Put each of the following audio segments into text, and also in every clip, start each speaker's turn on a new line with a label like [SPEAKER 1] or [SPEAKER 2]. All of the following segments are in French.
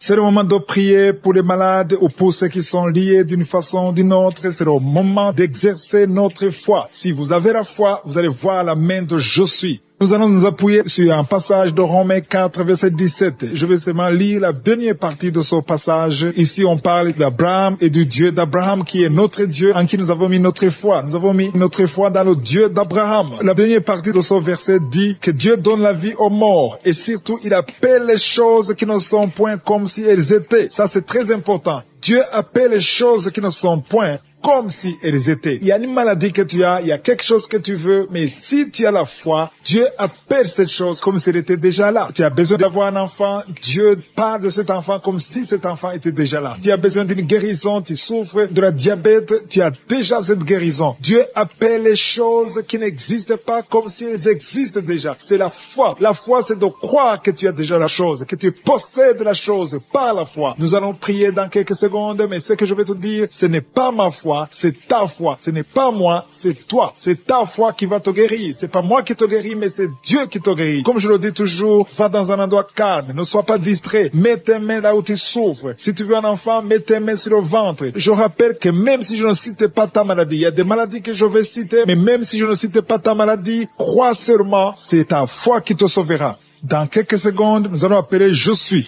[SPEAKER 1] C'est le moment de prier pour les malades ou pour ceux qui sont liés d'une façon ou d'une autre. C'est le moment d'exercer notre foi. Si vous avez la foi, vous allez voir la main de Je suis. Nous allons nous appuyer sur un passage de Romains 4, verset 17. Je vais seulement lire la dernière partie de ce passage. Ici, on parle d'Abraham et du Dieu d'Abraham qui est notre Dieu en qui nous avons mis notre foi. Nous avons mis notre foi dans le Dieu d'Abraham. La dernière partie de ce verset dit que Dieu donne la vie aux morts et surtout, il appelle les choses qui ne sont point comme si elles étaient. Ça, c'est très important. Dieu appelle les choses qui ne sont point comme si elles étaient. Il y a une maladie que tu as, il y a quelque chose que tu veux, mais si tu as la foi, Dieu appelle cette chose comme si elle était déjà là. Tu as besoin d'avoir un enfant, Dieu parle de cet enfant comme si cet enfant était déjà là. Tu as besoin d'une guérison, tu souffres de la diabète, tu as déjà cette guérison. Dieu appelle les choses qui n'existent pas comme si elles existent déjà. C'est la foi. La foi, c'est de croire que tu as déjà la chose, que tu possèdes la chose par la foi. Nous allons prier dans quelques secondes, mais ce que je vais te dire, ce n'est pas ma foi. C'est ta foi. Ce n'est pas moi, c'est toi. C'est ta foi qui va te guérir. C'est pas moi qui te guéris, mais c'est Dieu qui te guérit. Comme je le dis toujours, va dans un endroit calme. Ne sois pas distrait. Mets tes mains là où tu souffres. Si tu veux un enfant, mets tes mains sur le ventre. Je rappelle que même si je ne cite pas ta maladie, il y a des maladies que je vais citer, mais même si je ne cite pas ta maladie, crois seulement, c'est ta foi qui te sauvera. Dans quelques secondes, nous allons appeler Je suis.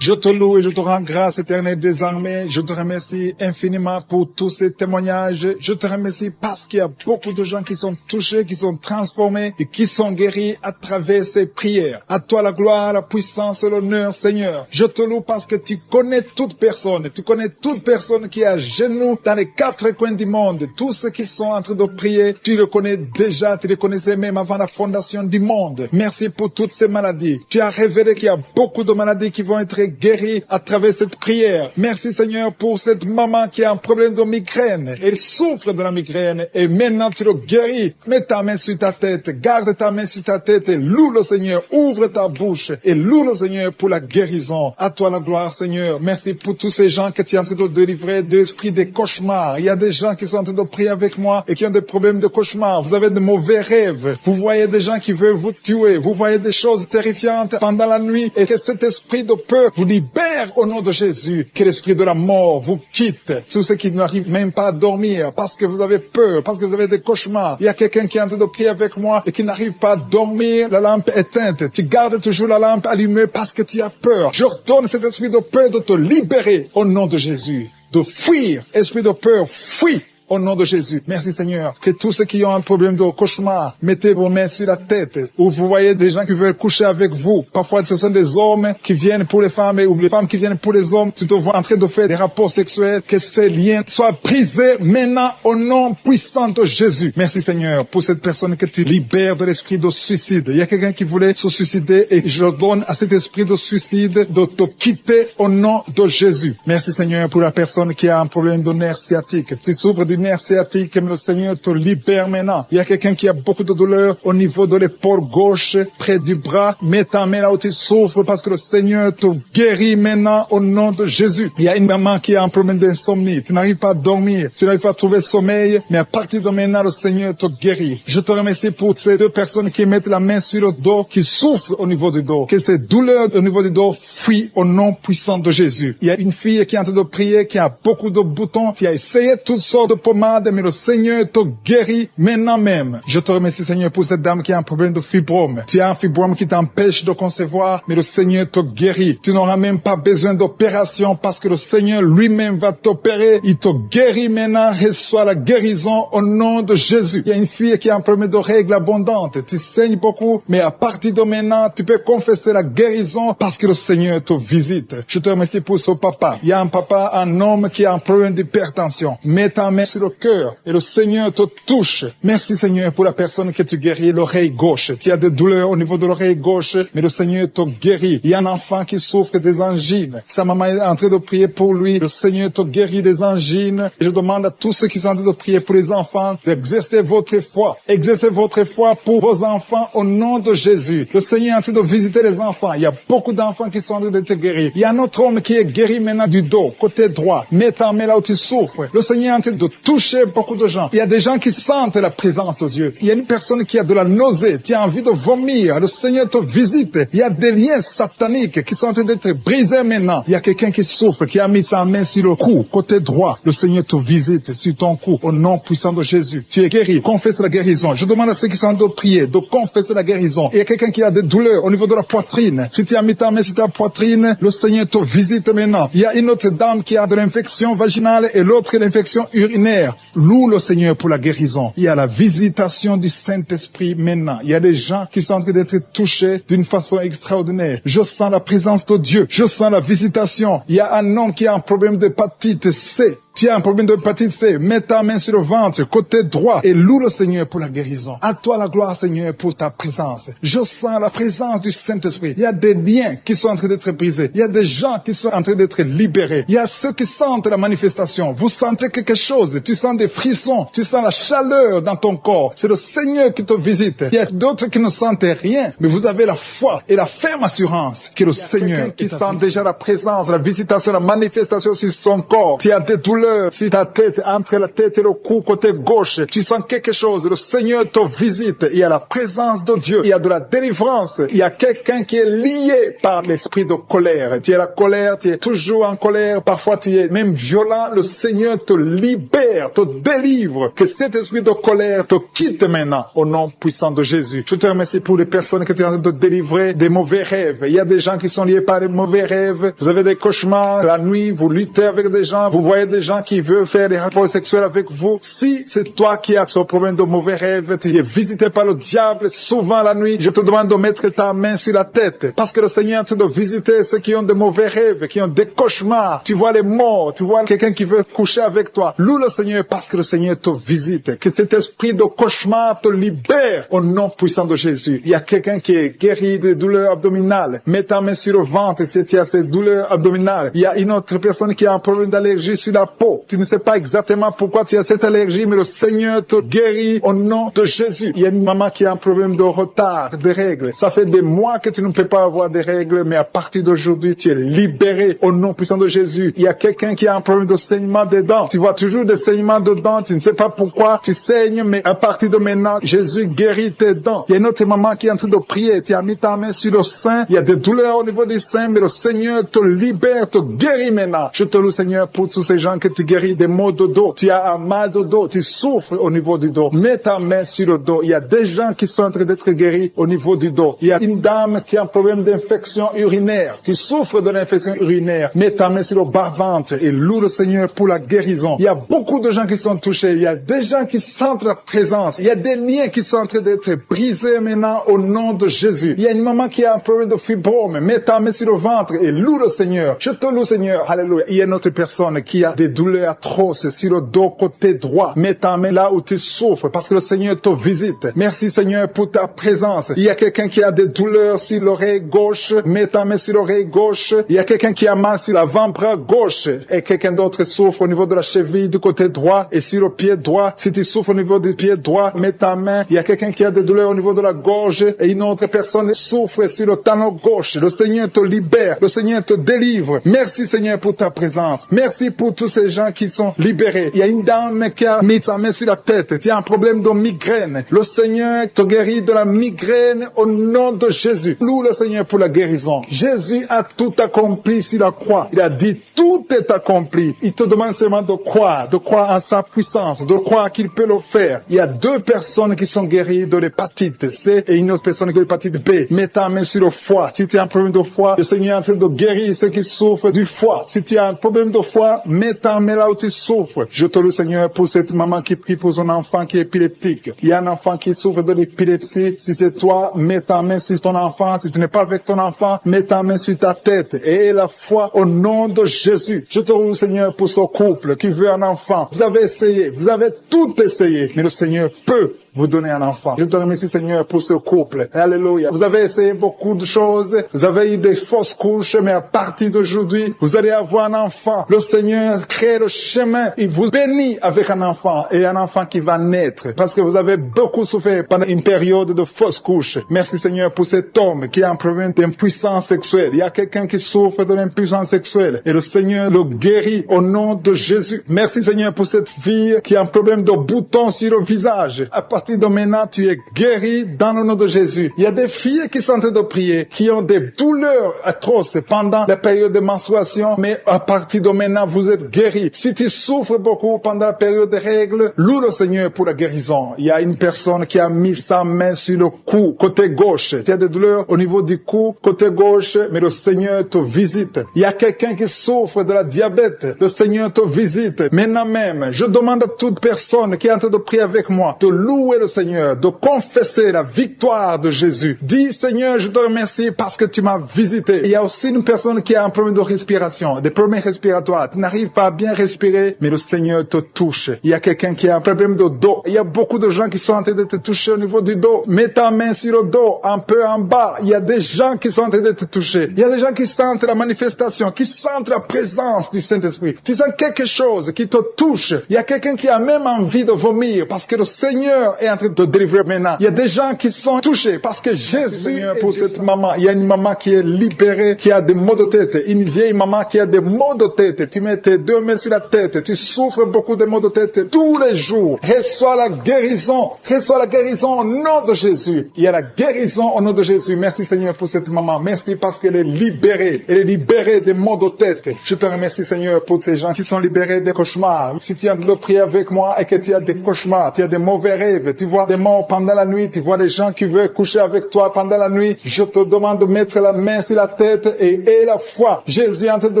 [SPEAKER 1] Je te loue et je te rends grâce éternelle désormais. Je te remercie infiniment pour tous ces témoignages. Je te remercie parce qu'il y a beaucoup de gens qui sont touchés, qui sont transformés et qui sont guéris à travers ces prières. À toi la gloire, la puissance, l'honneur, Seigneur. Je te loue parce que tu connais toute personne. Tu connais toute personne qui est à genoux dans les quatre coins du monde. Tous ceux qui sont en train de prier, tu le connais déjà. Tu les connaissais même avant la fondation du monde. Merci pour toutes ces maladies. Tu as révélé qu'il y a beaucoup de maladies qui vont être guérie à travers cette prière. Merci Seigneur pour cette maman qui a un problème de migraine. Elle souffre de la migraine et maintenant tu le guéris. Mets ta main sur ta tête, garde ta main sur ta tête et loue le Seigneur. Ouvre ta bouche et loue le Seigneur pour la guérison. À toi la gloire Seigneur. Merci pour tous ces gens que tu es en train de délivrer de l'esprit des cauchemars. Il y a des gens qui sont en train de prier avec moi et qui ont des problèmes de cauchemars. Vous avez de mauvais rêves. Vous voyez des gens qui veulent vous tuer. Vous voyez des choses terrifiantes pendant la nuit et que cet esprit de peur vous libère au nom de Jésus, que l'esprit de la mort vous quitte. Tous ceux qui n'arrivent même pas à dormir parce que vous avez peur, parce que vous avez des cauchemars. Il y a quelqu'un qui est en train de prier avec moi et qui n'arrive pas à dormir, la lampe éteinte. Tu gardes toujours la lampe allumée parce que tu as peur. Je ordonne cet esprit de peur de te libérer au nom de Jésus. De fuir, esprit de peur, fuis. Au nom de Jésus. Merci Seigneur. Que tous ceux qui ont un problème de cauchemar, mettez vos mains sur la tête. Ou vous voyez des gens qui veulent coucher avec vous. Parfois ce sont des hommes qui viennent pour les femmes ou les femmes qui viennent pour les hommes. Tu te vois en train de faire des rapports sexuels. Que ces liens soient brisés maintenant au nom puissant de Jésus. Merci Seigneur pour cette personne que tu libères de l'esprit de suicide. Il y a quelqu'un qui voulait se suicider et je donne à cet esprit de suicide de te quitter au nom de Jésus. Merci Seigneur pour la personne qui a un problème de nerf sciatique. Tu souffres du nerf sciatique, que le Seigneur te libère maintenant. Il y a quelqu'un qui a beaucoup de douleur au niveau de l'épaule gauche, près du bras. Mets ta main là où tu souffres parce que le Seigneur te guérit maintenant au nom de Jésus. Il y a une maman qui a un problème d'insomnie. Tu n'arrives pas à dormir, tu n'arrives pas à trouver sommeil, mais à partir de maintenant, le Seigneur te guérit. Je te remercie pour ces deux personnes qui mettent la main sur le dos, qui souffrent au niveau du dos. Que ces douleurs au niveau du dos fuient au nom puissant de Jésus. Il y a une fille qui est en train de prier, qui a beaucoup de boutons, qui a essayé toutes sortes de pommades, mais le Seigneur te guérit maintenant même. Je te remercie Seigneur pour cette dame qui a un problème de fibrome. Tu as un fibrome qui t'empêche de concevoir, mais le Seigneur te guérit. Tu n'auras même pas besoin d'opération parce que le Seigneur lui-même va t'opérer. Il te guérit maintenant. Reçois la guérison au nom de Jésus. Il y a une fille qui a un problème de règles abondantes. Tu saignes beaucoup, mais à partir de maintenant, tu peux confesser la guérison parce que le Seigneur te visite. Je te remercie pour ce papa. Il y a un papa, un homme qui a un problème d'hypertension. Mets ta main sur le cœur et le Seigneur te touche. Merci Seigneur pour la personne que tu guéris, l'oreille gauche. Tu as des douleurs au niveau de l'oreille gauche, mais le Seigneur te guérit. Il y a un enfant qui souffre des angines. Sa maman est en train de prier pour lui. Le Seigneur te guérit des angines. Et je demande à tous ceux qui sont en train de prier pour les enfants d'exercer votre foi. Exercez votre foi pour vos enfants au nom de Jésus. Le Seigneur est en train de visiter les enfants. Il y a beaucoup d'enfants qui sont en train d'être guéris. Il y a un autre homme qui est guéri maintenant du dos, côté droit. Mets ta main là où tu souffres. Le Seigneur est en train de toucher beaucoup de gens. Il y a des gens qui sentent la présence de Dieu. Il y a une personne qui a de la nausée, qui a envie de vomir. Le Seigneur te visite. Il y a des liens sataniques qui sont en train d'être brisés maintenant. Il y a quelqu'un qui souffre, qui a mis sa main sur le cou, côté droit. Le Seigneur te visite sur ton cou, au nom puissant de Jésus. Tu es guéri. Confesse la guérison. Je demande à ceux qui sont en train de prier de confesser la guérison. Il y a quelqu'un qui a des douleurs au niveau de la poitrine. Si tu as mis ta main sur ta poitrine, le Seigneur te visite maintenant. Il y a une autre dame qui a de l'infection vaginale et l'autre l'infection urinaire. Loue le Seigneur pour la guérison. Il y a la visitation du Saint-Esprit maintenant. Il y a des gens qui sont en train d'être touchés d'une façon extraordinaire. Je sens la présence de Dieu. Je sens la visitation. Il y a un homme qui a un problème d'hépatite C. Tu as un problème d'hépatite C, mets ta main sur le ventre, côté droit, et loue le Seigneur pour la guérison. À toi la gloire, Seigneur, pour ta présence. Je sens la présence du Saint-Esprit. Il y a des liens qui sont en train d'être brisés. Il y a des gens qui sont en train d'être libérés. Il y a ceux qui sentent la manifestation. Vous sentez quelque chose. Tu sens des frissons. Tu sens la chaleur dans ton corps. C'est le Seigneur qui te visite. Il y a d'autres qui ne sentent rien, mais vous avez la foi et la ferme assurance que le Seigneur qui sent déjà la présence, la visitation, la manifestation sur son corps. Tu as des douleurs sur ta tête, entre la tête et le cou, côté gauche. Tu sens quelque chose. Le Seigneur te visite. Il y a la présence de Dieu. Il y a de la délivrance. Il y a quelqu'un qui est lié par l'esprit de colère. Tu es la colère, tu es toujours en colère. Parfois, tu es même violent. Le Seigneur te libère, te délivre. Que cet esprit de colère te quitte maintenant au nom puissant de Jésus. Je te remercie pour les personnes que tu es en train de délivrer des mauvais rêves. Il y a des gens qui sont liés par des mauvais rêves. Vous avez des cauchemars. La nuit, vous luttez avec des gens. Vous voyez des gens qui veulent faire des rapports sexuels avec vous. Si c'est toi qui as ce problème de mauvais rêves, tu es visité par le diable souvent la nuit, je te demande de mettre ta main sur la tête. Parce que le Seigneur est en train de visiter ceux qui ont de mauvais rêves, qui ont des cauchemars. Tu vois les morts, tu vois quelqu'un qui veut coucher avec toi. Loue le Seigneur parce que le Seigneur te visite. Que cet esprit de cauchemar te libère au nom puissant de Jésus. Il y a quelqu'un qui est guéri de douleurs abdominales. Mets ta main sur le ventre si tu as ces douleurs abdominales. Il y a une autre personne qui a un problème d'allergie sur la peau. Tu ne sais pas exactement pourquoi tu as cette allergie, mais le Seigneur te guérit au nom de Jésus. Il y a une maman qui a un problème de retard, de règles. Ça fait des mois que tu ne peux pas avoir des règles, mais à partir d'aujourd'hui, tu es libéré au nom puissant de Jésus. Il y a quelqu'un qui a un problème de saignement des dents. Tu vois toujours des saignements de dents, tu ne sais pas pourquoi tu saignes, mais à partir de maintenant, Jésus guérit tes dents. Il y a une autre maman qui est en train de prier. Tu as mis ta main sur le sein. Il y a des douleurs au niveau du sein, mais le Seigneur te libère, te guérit maintenant. Je te loue, Seigneur, pour tous ces gens que tu guéris des maux de dos. Tu as un mal de dos. Tu souffres au niveau du dos. Mets ta main sur le dos. Il y a des gens qui sont en train d'être guéris au niveau du dos. Il y a une dame qui a un problème d'infection urinaire. Tu souffres de l'infection urinaire. Mets ta main sur le bas-ventre et loue le Seigneur pour la guérison. Il y a beaucoup de gens qui sont touchés. Il y a des gens qui sentent la présence. Il y a des liens qui sont en train d'être brisés maintenant au nom de Jésus. Il y a une maman qui a un problème de fibrome. Mets ta main sur le ventre et loue le Seigneur. Je te loue, Seigneur. Alléluia. Il y a une autre personne qui a des douleurs atroces sur le dos côté droit. Mets ta main là où tu souffres parce que le Seigneur te visite. Merci, Seigneur, pour ta présence. Il y a quelqu'un qui a des douleurs sur l'oreille gauche. Mets ta main sur l'oreille gauche. Il y a quelqu'un qui a mal sur l'avant-bras gauche et quelqu'un d'autre souffre au niveau de la cheville du côté droit et sur le pied droit. Si tu souffres au niveau du pied droit, mets ta main. Il y a quelqu'un qui a des douleurs au niveau de la gorge et une autre personne souffre sur le talon gauche. Le Seigneur te libère. Le Seigneur te délivre. Merci, Seigneur, pour ta présence. Merci pour tous ces gens qui sont libérés. Il y a une dame qui a mis sa main sur la tête. Tu as un problème de migraine. Le Seigneur te guérit de la migraine au nom de Jésus. Loue le Seigneur pour la guérison. Jésus a tout accompli sur la croix. Il a dit tout est accompli. Il te demande seulement de croire en sa puissance, de croire qu'il peut le faire. Il y a 2 personnes qui sont guéries de l'hépatite C et une autre personne de l'hépatite B. Mets ta main sur le foie. Si tu as un problème de foie, le Seigneur est en train de guérir ceux qui souffrent du foie. Si tu as un problème de foie, mets ta main là où tu souffres. Je te loue, Seigneur, pour cette maman qui prie pour son enfant qui est épileptique. Il y a un enfant qui souffre de l'épilepsie. Si c'est toi, mets ta main sur ton enfant. Si tu n'es pas avec ton enfant, mets ta main sur ta tête et la foi au nom de Jésus. Je te loue, Seigneur, pour ce couple qui veut un enfant. Vous avez essayé, vous avez tout essayé, mais le Seigneur peut vous donner un enfant. Je te remercie, Seigneur, pour ce couple. Alléluia. Vous avez essayé beaucoup de choses. Vous avez eu des fausses couches, mais à partir d'aujourd'hui, vous allez avoir un enfant. Le Seigneur crée le chemin. Il vous bénit avec un enfant et un enfant qui va naître. Parce que vous avez beaucoup souffert pendant une période de fausses couches. Merci, Seigneur, pour cet homme qui a un problème d'impuissance sexuelle. Il y a quelqu'un qui souffre de l'impuissance sexuelle et le Seigneur le guérit au nom de Jésus. Merci, Seigneur, pour cette fille qui a un problème de boutons sur le visage. À partir de maintenant, tu es guéri dans le nom de Jésus. Il y a des filles qui sont en train de prier, qui ont des douleurs atroces pendant la période de menstruation, mais à partir de maintenant, vous êtes guéris. Si tu souffres beaucoup pendant la période des règles, loue le Seigneur pour la guérison. Il y a une personne qui a mis sa main sur le cou, côté gauche. Tu as des douleurs au niveau du cou, côté gauche, mais le Seigneur te visite. Il y a quelqu'un qui souffre de la diabète. Le Seigneur te visite. Maintenant même, je demande à toute personne qui est en train de prier avec moi de louer le Seigneur, de confesser la victoire de Jésus. Dis, Seigneur, je te remercie parce que tu m'as visité. Il y a aussi une personne qui a un problème de respiration, des problèmes respiratoires. Tu n'arrives pas à bien respirer, mais le Seigneur te touche. Il y a quelqu'un qui a un problème de dos. Il y a beaucoup de gens qui sont en train de te toucher au niveau du dos. Mets ta main sur le dos, un peu en bas. Il y a des gens qui sont en train de te toucher. Il y a des gens qui sentent la manifestation, qui sentent la présence du Saint-Esprit. Tu sens quelque chose qui te touche. Il y a quelqu'un qui a même envie de vomir parce que le Seigneur est en train de te délivrer maintenant. Il y a des gens qui sont touchés parce que Jésus est pour cette maman. Il y a une maman qui est libérée, qui a des maux de tête. Une vieille maman qui a des maux de tête. Tu mets tes deux mains sur la tête. Tu souffres beaucoup de maux de tête tous les jours. Reçois la guérison. Reçois la guérison au nom de Jésus. Il y a la guérison au nom de Jésus. Merci, Seigneur, pour cette maman. Merci parce qu'elle est libérée. Elle est libérée des maux de tête. Je te remercie, Seigneur, pour ces gens qui sont libérés des cauchemars. Si tu es en train de prier avec moi et que tu as des cauchemars, tu as des mauvais rêves, tu vois des morts pendant la nuit, tu vois des gens qui veulent coucher avec toi pendant la nuit, je te demande de mettre la main sur la tête et la foi. Jésus est en train de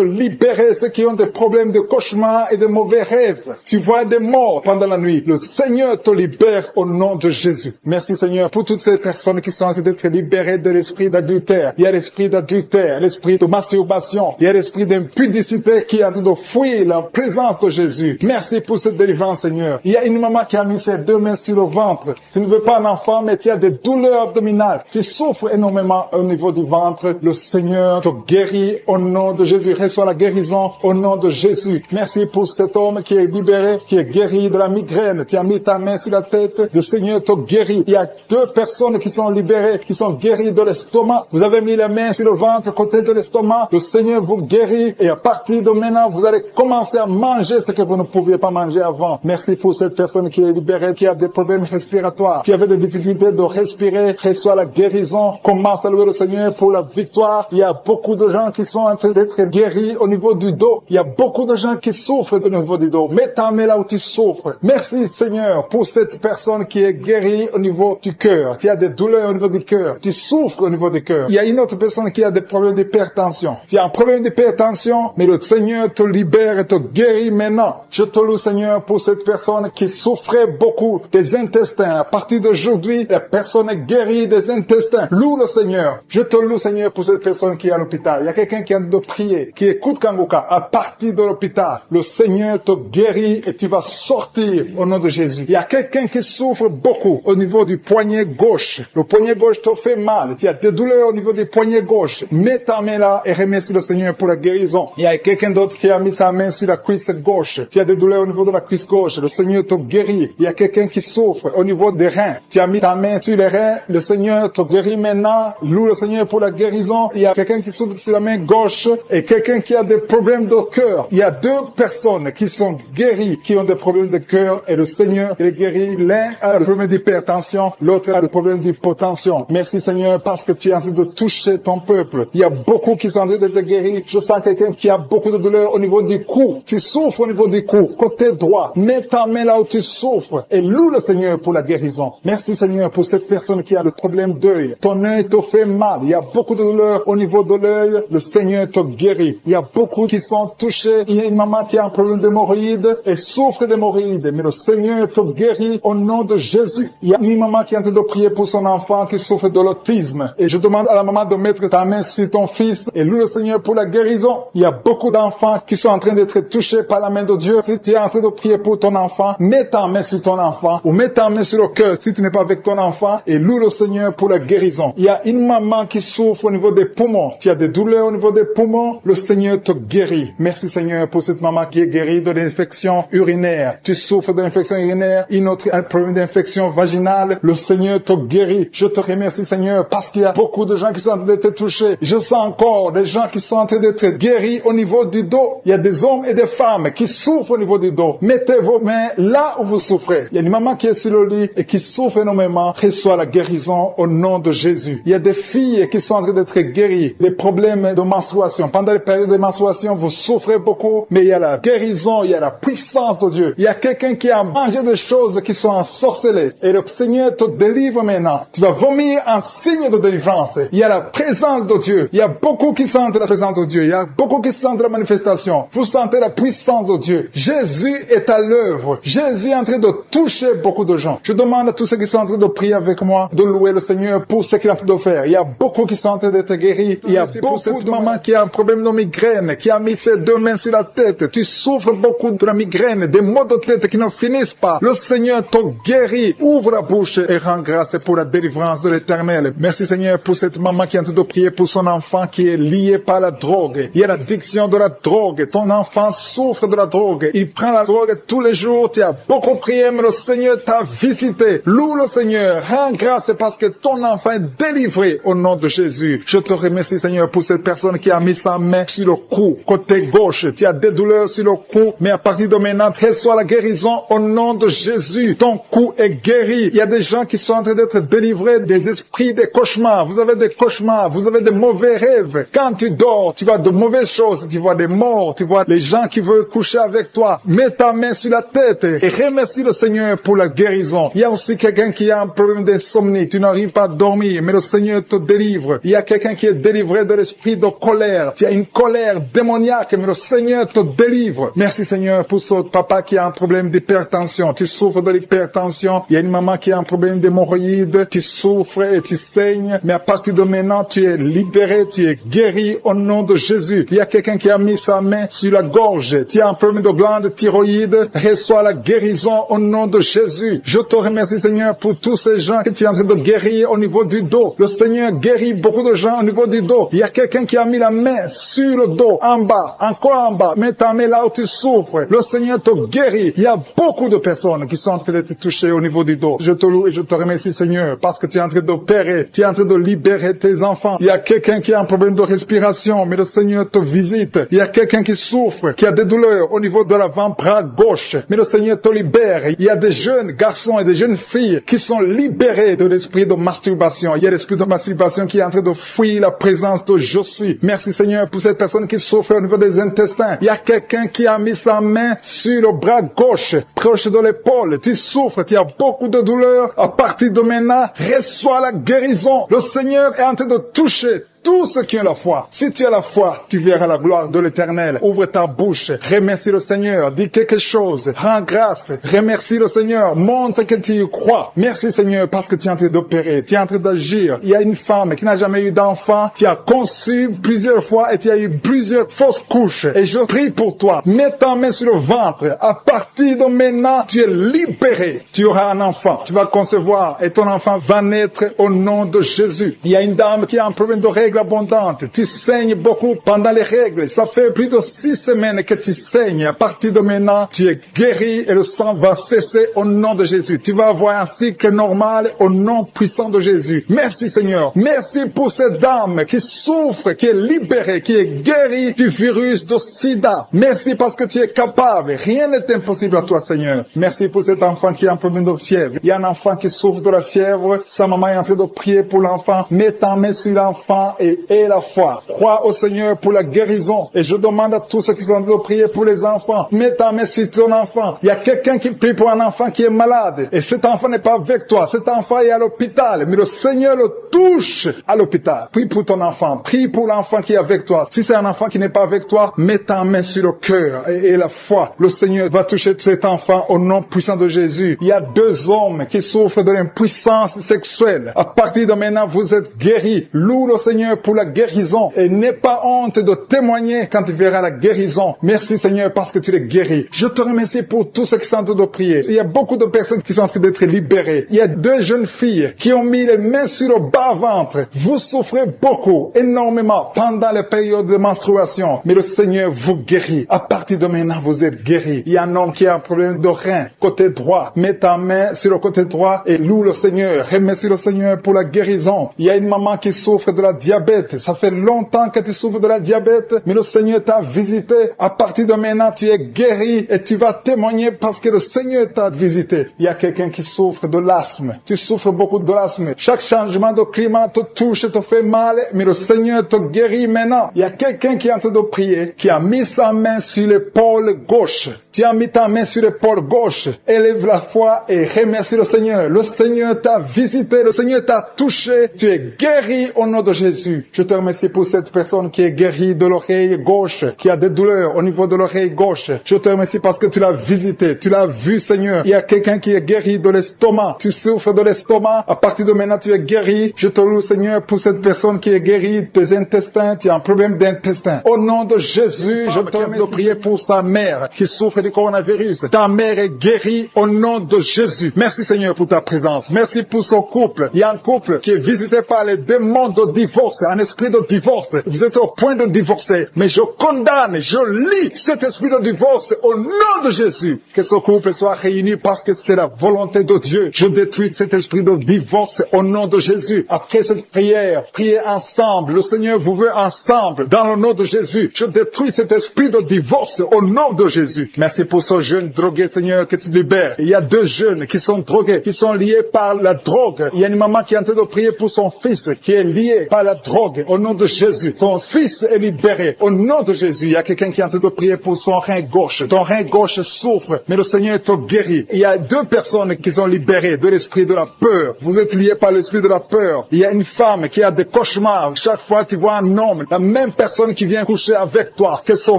[SPEAKER 1] libérer ceux qui ont des problèmes de cauchemars et de mauvais rêves. Tu vois des morts pendant la nuit. Le Seigneur te libère au nom de Jésus. Merci, Seigneur, pour toutes ces personnes qui sont en train d'être libérées de l'esprit d'adultère. Il y a l'esprit d'adultère, l'esprit de masturbation, il y a l'esprit d'impudicité qui est en train de fuir la présence de Jésus. Merci pour cette délivrance, Seigneur. Il y a une maman qui a mis ses deux mains sur le ventre. Tu ne veux pas un enfant, mais tu as des douleurs abdominales. Tu souffres énormément au niveau du ventre. Le Seigneur te guérit au nom de Jésus. Reçois la guérison au nom de Jésus. Merci pour cet homme qui est libéré, qui est guéri de la migraine. Tu as mis ta main sur la tête. Le Seigneur te guérit. Il y a deux personnes qui sont libérées, qui sont guéries de l'estomac. Vous avez mis la main sur le ventre, côté de l'estomac. Le Seigneur vous guérit et à partir de maintenant, vous allez commencer à manger ce que vous ne pouviez pas manger avant. Merci pour cette personne qui est libérée, qui a des problèmes respiratoires, qui avait des difficultés de respirer. Reçois la guérison. Commence à louer le Seigneur pour la victoire. Il y a beaucoup de gens qui sont en train d'être guéris au niveau du dos. Il y a beaucoup de gens qui souffrent au niveau du dos. Mets ta main là où tu souffres. Merci, Seigneur, pour cette personne qui est guérie au niveau du cœur. Tu as des douleurs au niveau du cœur. Tu souffres au niveau du cœur. Il y a une autre personne qui a des problèmes d'hypertension. Tu as un problème d'hypertension, mais le Seigneur te libère et te guérit maintenant. Je te loue, Seigneur, pour cette personne qui souffrait beaucoup des intestins. À partir d'aujourd'hui, la personne est guérie des intestins. Loue le Seigneur. Je te loue, Seigneur, pour cette personne qui est à l'hôpital. Il y a quelqu'un qui a de prier, qui écoute Kanguka. À partir de l'hôpital, le Seigneur te guérit et tu vas sortir au nom de Jésus. Il y a quelqu'un qui souffre beaucoup au niveau du poignet gauche. Le poignet gauche te fait mal. Tu as des douleurs au niveau du poignet gauche. Mets ta main là et remercie le Seigneur pour la guérison. Il y a quelqu'un d'autre qui a mis sa main sur la cuisse gauche. Tu as des douleurs au niveau de la cuisse gauche. Le Seigneur te guérit. Il y a quelqu'un qui souffre au niveau des reins. Tu as mis ta main sur les reins. Le Seigneur te guérit maintenant. Loue le Seigneur pour la guérison. Il y a quelqu'un qui souffre sur la main gauche et quelqu'un qui a des problèmes de cœur. Il y a deux personnes qui sont guéries, qui ont des problèmes de cœur et le Seigneur les guérit. L'un a le problème d'hypertension, l'autre a le problème d'hypotension. Merci, Seigneur, parce que tu es en train de toucher ton peuple. Il y a beaucoup qui sont en train d'être guéris. Je sens quelqu'un qui a beaucoup de douleur au niveau du cou. Tu souffres au niveau du cou, côté droit. Mets ta main là où tu souffres et loue le Seigneur pour la guérison. Merci, Seigneur, pour cette personne qui a le problème d'œil. Ton œil te fait mal. Il y a beaucoup de douleur au niveau de l'œil. Le Seigneur te guérit. Il y a beaucoup qui sont touchés. Il y a une maman qui a un problème d'hémorroïdes et souffre d'hémorroïdes. Mais le Seigneur te guérit au nom de Jésus. Il y a une maman qui est en train de prier pour son enfant qui souffre de l'autisme. Et je demande à la maman de mettre ta main sur ton fils et loue le Seigneur pour la guérison. Il y a beaucoup d'enfants qui sont en train d'être touchés par la main de Dieu. Si tu es en train de prier pour ton enfant, mets ta main sur ton enfant ou mets ta ta main sur le cœur si tu n'es pas avec ton enfant et loue le Seigneur pour la guérison. Il y a une maman qui souffre au niveau des poumons. Tu as des douleurs au niveau des poumons. Le Seigneur te guérit. Merci Seigneur pour cette maman qui est guérie de l'infection urinaire. Tu souffres de l'infection urinaire, un problème d'infection vaginale. Le Seigneur te guérit. Je te remercie Seigneur parce qu'il y a beaucoup de gens qui sont en train d'être touchés. Je sens encore des gens qui sont en train d'être guéris au niveau du dos. Il y a des hommes et des femmes qui souffrent au niveau du dos. Mettez vos mains là où vous souffrez. Il y a une maman qui est sur le lit et qui souffre énormément. Reçoit la guérison au nom de Jésus. Il y a des filles qui sont en train d'être guéries. Les problèmes de menstruation. Pendant les périodes de menstruation, vous souffrez beaucoup, mais il y a la guérison, il y a la puissance de Dieu. Il y a quelqu'un qui a mangé des choses qui sont ensorcelées. Et le Seigneur te délivre maintenant. Tu vas vomir en signe de délivrance. Il y a la présence de Dieu. Il y a beaucoup qui sentent la présence de Dieu. Il y a beaucoup qui sentent la manifestation. Vous sentez la puissance de Dieu. Jésus est à l'œuvre. Jésus est en train de toucher beaucoup de gens. Je demande à tous ceux qui sont en train de prier avec moi de louer le Seigneur pour ce qu'il est en train de faire. Il y a beaucoup qui sont en train d'être guéris. Il y a beaucoup de mamans qui a un problème de migraine, qui a mis ses deux mains sur la tête. Tu souffres beaucoup de la migraine, des maux de tête qui ne finissent pas. Le Seigneur te guérit. Ouvre la bouche et rends grâce pour la délivrance de l'Éternel. Merci Seigneur pour cette maman qui est en train de prier pour son enfant qui est lié par la drogue. Il y a l'addiction de la drogue. Ton enfant souffre de la drogue. Il prend la drogue tous les jours. Tu as beaucoup prié, mais le Seigneur t'a visité. Loue le Seigneur. Rends grâce parce que ton enfant est délivré au nom de Jésus. Je te remercie Seigneur pour cette personne qui a mis sa main sur le cou, côté gauche. Tu as des douleurs sur le cou, mais à partir de maintenant, reçois la guérison au nom de Jésus. Ton cou est guéri. Il y a des gens qui sont en train d'être délivrés des esprits des cauchemars. Vous avez des cauchemars, vous avez des mauvais rêves. Quand tu dors, tu vois de mauvaises choses, tu vois des morts, tu vois les gens qui veulent coucher avec toi. Mets ta main sur la tête et remercie le Seigneur pour la guérison. Il y a aussi quelqu'un qui a un problème d'insomnie. Tu n'arrives pas à dormir, mais le Seigneur te délivre. Il y a quelqu'un qui est délivré de l'esprit de colère. Tu as une colère démoniaque, mais le Seigneur te délivre. Merci Seigneur pour ce papa qui a un problème d'hypertension. Tu souffres de l'hypertension. Il y a une maman qui a un problème d'hémorroïdes. Tu souffres et tu saignes, mais à partir de maintenant, tu es libéré, tu es guéri au nom de Jésus. Il y a quelqu'un qui a mis sa main sur la gorge. Tu as un problème de glande thyroïde. Reçois la guérison au nom de Jésus. Je te remercie Seigneur pour tous ces gens que tu es en train de guérir au niveau du dos. Le Seigneur guérit beaucoup de gens au niveau du dos. Il y a quelqu'un qui a mis la main sur le dos, en bas, encore en bas. Mets ta main là où tu souffres. Le Seigneur te guérit. Il y a beaucoup de personnes qui sont en train d'être touchées au niveau du dos. Je te loue et je te remercie Seigneur parce que tu es en train d'opérer. Tu es en train de libérer tes enfants. Il y a quelqu'un qui a un problème de respiration, mais le Seigneur te visite. Il y a quelqu'un qui souffre, qui a des douleurs au niveau de l'avant-bras gauche, mais le Seigneur te libère. Il y a des jeunes garçons et des jeunes filles qui sont libérés de l'esprit de masturbation. Il y a l'esprit de masturbation qui est en train de fuir la présence de je suis. Merci Seigneur pour cette personne qui souffre au niveau des intestins. Il y a quelqu'un qui a mis sa main sur le bras gauche, proche de l'épaule. Tu souffres, tu as beaucoup de douleurs. À partir de maintenant, reçois la guérison. Le Seigneur est en train de toucher tous ceux qui ont la foi. Si tu as la foi, tu verras la gloire de l'Éternel. Ouvre ta bouche, remercie le Seigneur, dis quelque chose, rends grâce, remercie le Seigneur, montre que tu y crois. Merci Seigneur parce que tu es en train d'opérer, tu es en train d'agir. Il y a une femme qui n'a jamais eu d'enfant, tu as conçu plusieurs fois et tu as eu plusieurs fausses couches. Et je prie pour toi, mets ta main sur le ventre. À partir de maintenant, tu es libéré. Tu auras un enfant, tu vas concevoir et ton enfant va naître au nom de Jésus. Il y a une dame qui a un problème de règles abondante. Tu saignes beaucoup pendant les règles. Ça fait plus de 6 semaines que tu saignes. À partir de maintenant, tu es guéri et le sang va cesser au nom de Jésus. Tu vas avoir un cycle normal au nom puissant de Jésus. Merci Seigneur. Merci pour cette dame qui souffre, qui est libérée, qui est guérie du virus de sida. Merci parce que tu es capable. Rien n'est impossible à toi Seigneur. Merci pour cet enfant qui a un problème de fièvre. Il y a un enfant qui souffre de la fièvre. Sa maman est en train de prier pour l'enfant. Mets ta main sur l'enfant et la foi. Crois au Seigneur pour la guérison. Et je demande à tous ceux qui sont en train de prier pour les enfants, mets ta main sur ton enfant. Il y a quelqu'un qui prie pour un enfant qui est malade. Et cet enfant n'est pas avec toi. Cet enfant est à l'hôpital. Mais le Seigneur le touche à l'hôpital. Prie pour ton enfant. Prie pour l'enfant qui est avec toi. Si c'est un enfant qui n'est pas avec toi, mets ta main sur le cœur et la foi. Le Seigneur va toucher cet enfant au nom puissant de Jésus. Il y a 2 hommes qui souffrent de l'impuissance sexuelle. À partir de maintenant, vous êtes guéris. Loue le Seigneur Seigneur, pour la guérison. Et n'aie pas honte de témoigner quand tu verras la guérison. Merci, Seigneur, parce que tu les guéris. Je te remercie pour tous ceux qui sont en train de prier. Il y a beaucoup de personnes qui sont en train d'être libérées. Il y a 2 jeunes filles qui ont mis les mains sur le bas-ventre. Vous souffrez beaucoup, énormément, pendant les périodes de menstruation. Mais le Seigneur vous guérit. À partir de maintenant, vous êtes guéris. Il y a un homme qui a un problème de rein, côté droit. Mets ta main sur le côté droit et loue le Seigneur. Remercie le Seigneur pour la guérison. Il y a une maman qui souffre de la diabète. Ça fait longtemps que tu souffres de la diabète, mais le Seigneur t'a visité. À partir de maintenant, tu es guéri et tu vas témoigner parce que le Seigneur t'a visité. Il y a quelqu'un qui souffre de l'asthme. Tu souffres beaucoup de l'asthme. Chaque changement de climat te touche, te fait mal, mais le Seigneur te guérit maintenant. Il y a quelqu'un qui est en train de prier, qui a mis sa main sur l'épaule gauche. Tu as mis ta main sur l'épaule gauche. Élève la foi et remercie le Seigneur. Le Seigneur t'a visité, le Seigneur t'a touché. Tu es guéri au nom de Jésus. Je te remercie pour cette personne qui est guérie de l'oreille gauche, qui a des douleurs au niveau de l'oreille gauche. Je te remercie parce que tu l'as visité, tu l'as vu, Seigneur. Il y a quelqu'un qui est guéri de l'estomac. Tu souffres de l'estomac. À partir de maintenant, tu es guéri. Je te loue, Seigneur, pour cette personne qui est guérie des intestins. Tu as un problème d'intestin. Au nom de Jésus, je te remercie de prier pour sa mère qui souffre du coronavirus. Ta mère est guérie au nom de Jésus. Merci, Seigneur, pour ta présence. Merci pour son couple. Il y a un couple qui est visité par les démons de divorce, un esprit de divorce. Vous êtes au point de divorcer, mais je condamne, je lis cet esprit de divorce au nom de Jésus. Que ce couple soit réuni parce que c'est la volonté de Dieu. Je détruis cet esprit de divorce au nom de Jésus. Après cette prière, priez ensemble. Le Seigneur vous veut ensemble dans le nom de Jésus. Je détruis cet esprit de divorce au nom de Jésus. Merci pour ce jeune drogué, Seigneur, que tu libères. Il y a 2 jeunes qui sont drogués, qui sont liés par la drogue. Il y a une maman qui est en train de prier pour son fils qui est lié par la drogue au nom de Jésus. Son fils est libéré au nom de Jésus. Il y a quelqu'un qui est en train de prier pour son rein gauche. Ton rein gauche souffre, mais le Seigneur te guérit. Il y a 2 personnes qui sont libérées de l'esprit de la peur. Vous êtes liés par l'esprit de la peur. Il y a une femme qui a des cauchemars. Chaque fois tu vois un homme, la même personne qui vient coucher avec toi, que son